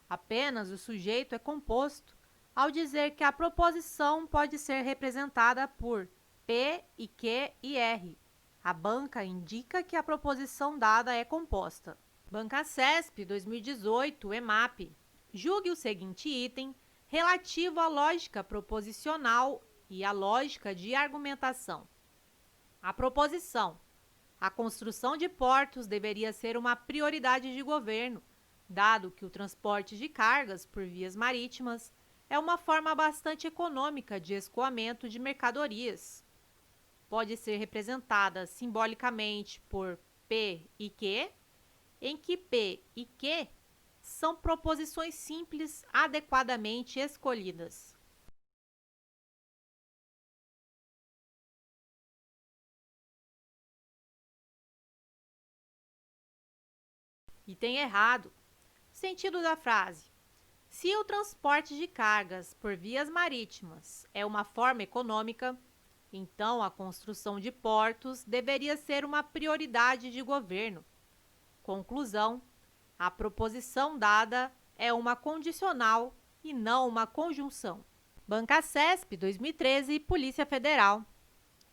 apenas o sujeito é composto ao dizer que a proposição pode ser representada por P e Q e R. A banca indica que a proposição dada é composta. Banca CESP 2018, EMAP. Julgue o seguinte item relativo à lógica proposicional e à lógica de argumentação. A proposição: a construção de portos deveria ser uma prioridade de governo, dado que o transporte de cargas por vias marítimas é uma forma bastante econômica de escoamento de mercadorias. Pode ser representada simbolicamente por P e Q, em que P e Q são proposições simples adequadamente escolhidas. Item errado. Sentido da frase: se o transporte de cargas por vias marítimas é uma forma econômica, então a construção de portos deveria ser uma prioridade de governo. Conclusão: a proposição dada é uma condicional e não uma conjunção. Banca CESP 2013, Polícia Federal.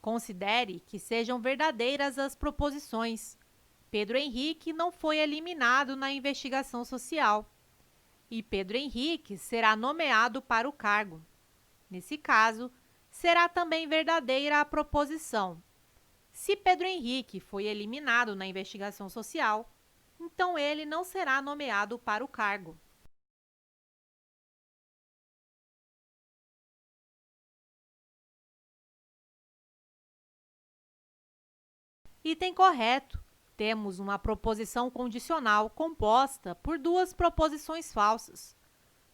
Considere que sejam verdadeiras as proposições. Pedro Henrique não foi eliminado na investigação social e Pedro Henrique será nomeado para o cargo. Nesse caso, será também verdadeira a proposição: se Pedro Henrique foi eliminado na investigação social, então ele não será nomeado para o cargo. Item correto. Temos uma proposição condicional composta por duas proposições falsas.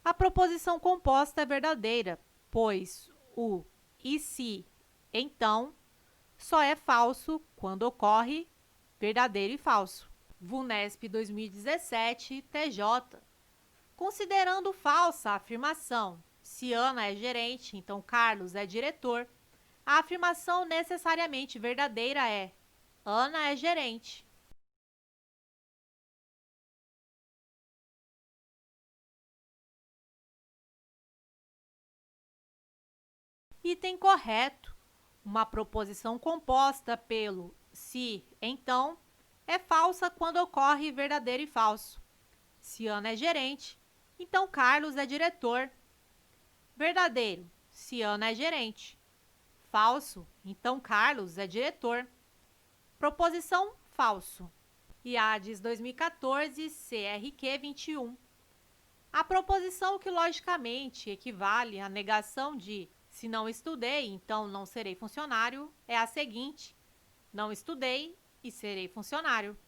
A proposição composta é verdadeira, pois o e se, então, só é falso quando ocorre verdadeiro e falso. VUNESP 2017, TJ. Considerando falsa a afirmação, se Ana é gerente, então Carlos é diretor, a afirmação necessariamente verdadeira é: Ana é gerente. Item correto. Uma proposição composta pelo se, então, é falsa quando ocorre verdadeiro e falso. Se Ana é gerente, então Carlos é diretor. Verdadeiro, se Ana é gerente. Falso, então Carlos é diretor. Proposição falso. IADES 2014, CRQ 21. A proposição que logicamente equivale à negação de se não estudei, então não serei funcionário, é a seguinte: não estudei e serei funcionário.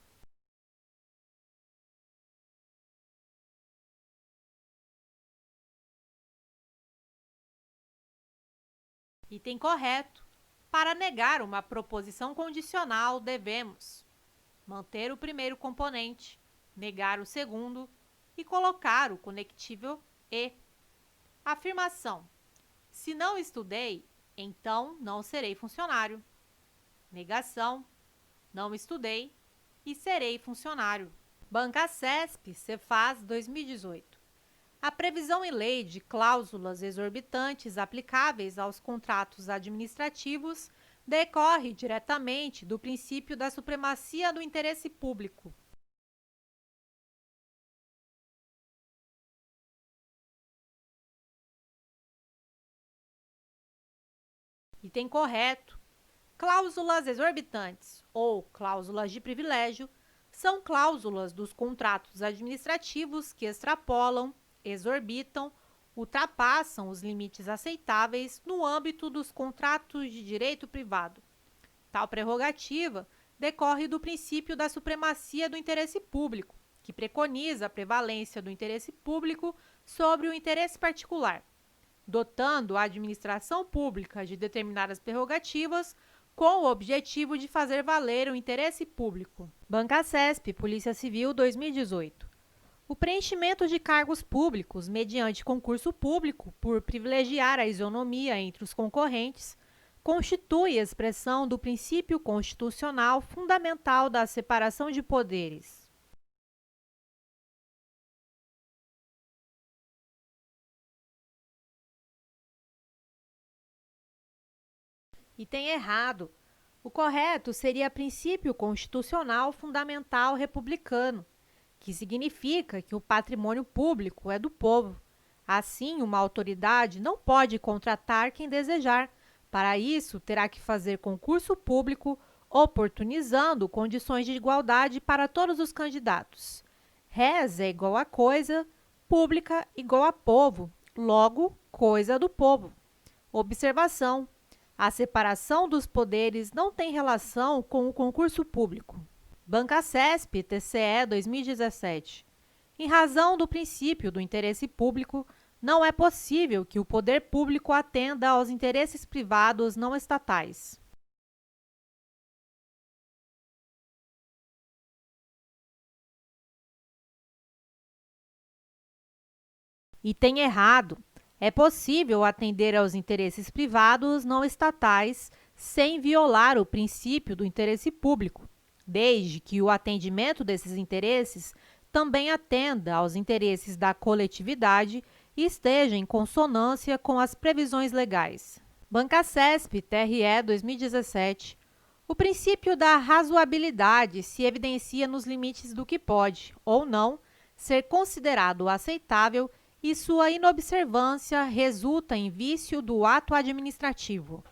Item correto. Para negar uma proposição condicional, devemos manter o primeiro componente, negar o segundo e colocar o conectivo e. Afirmação: se não estudei, então não serei funcionário. Negação: não estudei e serei funcionário. Banca CESP, Cefaz 2018. A previsão em lei de cláusulas exorbitantes aplicáveis aos contratos administrativos decorre diretamente do princípio da supremacia do interesse público. Item correto. Cláusulas exorbitantes ou cláusulas de privilégio são cláusulas dos contratos administrativos que extrapolam, exorbitam, ultrapassam os limites aceitáveis no âmbito dos contratos de direito privado. Tal prerrogativa decorre do princípio da supremacia do interesse público, que preconiza a prevalência do interesse público sobre o interesse particular, dotando a administração pública de determinadas prerrogativas com o objetivo de fazer valer o interesse público. Banca CESP, Polícia Civil 2018. O preenchimento de cargos públicos mediante concurso público, por privilegiar a isonomia entre os concorrentes, constitui expressão do princípio constitucional fundamental da separação de poderes. Item errado. O correto seria princípio constitucional fundamental republicano, que significa que o patrimônio público é do povo. Assim, uma autoridade não pode contratar quem desejar. Para isso, terá que fazer concurso público, oportunizando condições de igualdade para todos os candidatos. Res é igual a coisa, pública igual a povo, logo, coisa do povo. Observação: a separação dos poderes não tem relação com o concurso público. Banca CESP, TCE 2017. Em razão do princípio do interesse público, não é possível que o poder público atenda aos interesses privados não estatais. Item errado. É possível atender aos interesses privados não estatais sem violar o princípio do interesse público, desde que o atendimento desses interesses também atenda aos interesses da coletividade e esteja em consonância com as previsões legais. Banca CESP, TRE 2017. O princípio da razoabilidade se evidencia nos limites do que pode, ou não, ser considerado aceitável e sua inobservância resulta em vício do ato administrativo.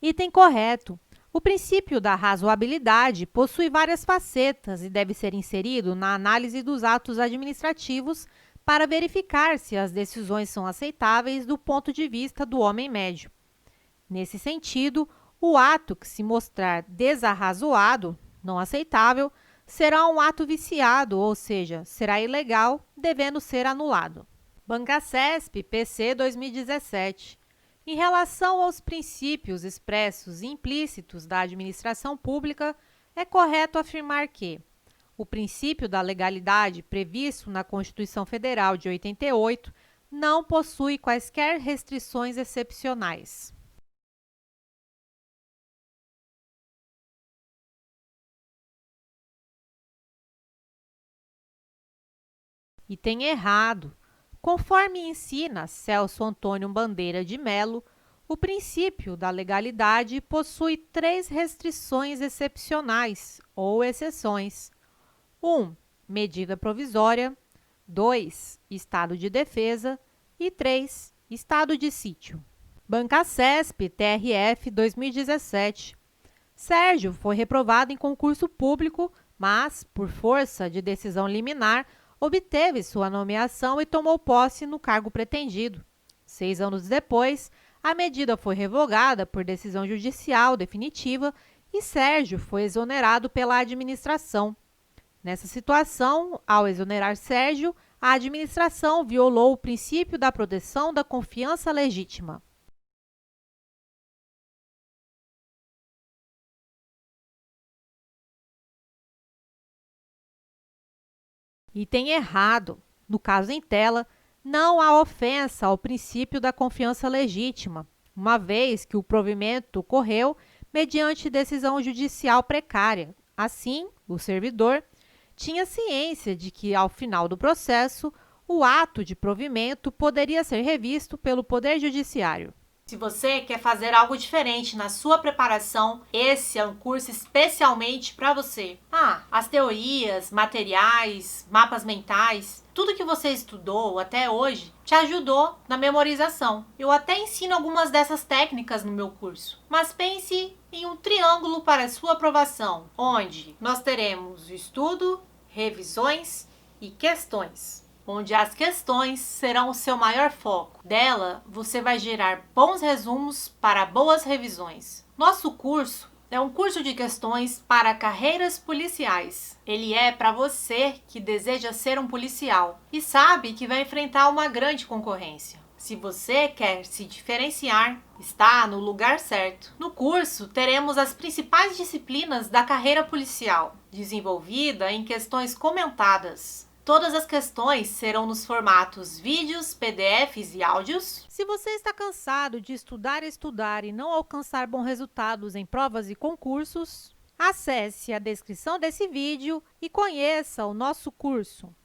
Item correto. O princípio da razoabilidade possui várias facetas e deve ser inserido na análise dos atos administrativos para verificar se as decisões são aceitáveis do ponto de vista do homem médio. Nesse sentido, o ato que se mostrar desarrazoado, não aceitável, será um ato viciado, ou seja, será ilegal, devendo ser anulado. Banca CESP, PC 2017. Em relação aos princípios expressos e implícitos da administração pública, é correto afirmar que o princípio da legalidade previsto na Constituição Federal de 88 não possui quaisquer restrições excepcionais. Item errado. Conforme ensina Celso Antônio Bandeira de Mello, o princípio da legalidade possui 3 restrições excepcionais ou exceções. 1. Medida provisória. 2. Estado de defesa. E 3. Estado de sítio. Bancasesp, TRF 2017. Sérgio foi reprovado em concurso público, mas, por força de decisão liminar, obteve sua nomeação e tomou posse no cargo pretendido. 6 anos depois, a medida foi revogada por decisão judicial definitiva e Sérgio foi exonerado pela administração. Nessa situação, ao exonerar Sérgio, a administração violou o princípio da proteção da confiança legítima. Item errado. No caso em tela, não há ofensa ao princípio da confiança legítima, uma vez que o provimento ocorreu mediante decisão judicial precária. Assim, o servidor tinha ciência de que, ao final do processo, o ato de provimento poderia ser revisto pelo Poder Judiciário. Se você quer fazer algo diferente na sua preparação, esse é um curso especialmente para você. As teorias, materiais, mapas mentais, tudo que você estudou até hoje te ajudou na memorização. Eu até ensino algumas dessas técnicas no meu curso. Mas pense em um triângulo para a sua aprovação, onde nós teremos o estudo, revisões e questões, onde as questões serão o seu maior foco. Dela, você vai gerar bons resumos para boas revisões. Nosso curso é um curso de questões para carreiras policiais. Ele é para você que deseja ser um policial e sabe que vai enfrentar uma grande concorrência. Se você quer se diferenciar, está no lugar certo. No curso, teremos as principais disciplinas da carreira policial, desenvolvida em questões comentadas. Todas as questões serão nos formatos vídeos, PDFs e áudios. Se você está cansado de estudar e não alcançar bons resultados em provas e concursos, acesse a descrição desse vídeo e conheça o nosso curso.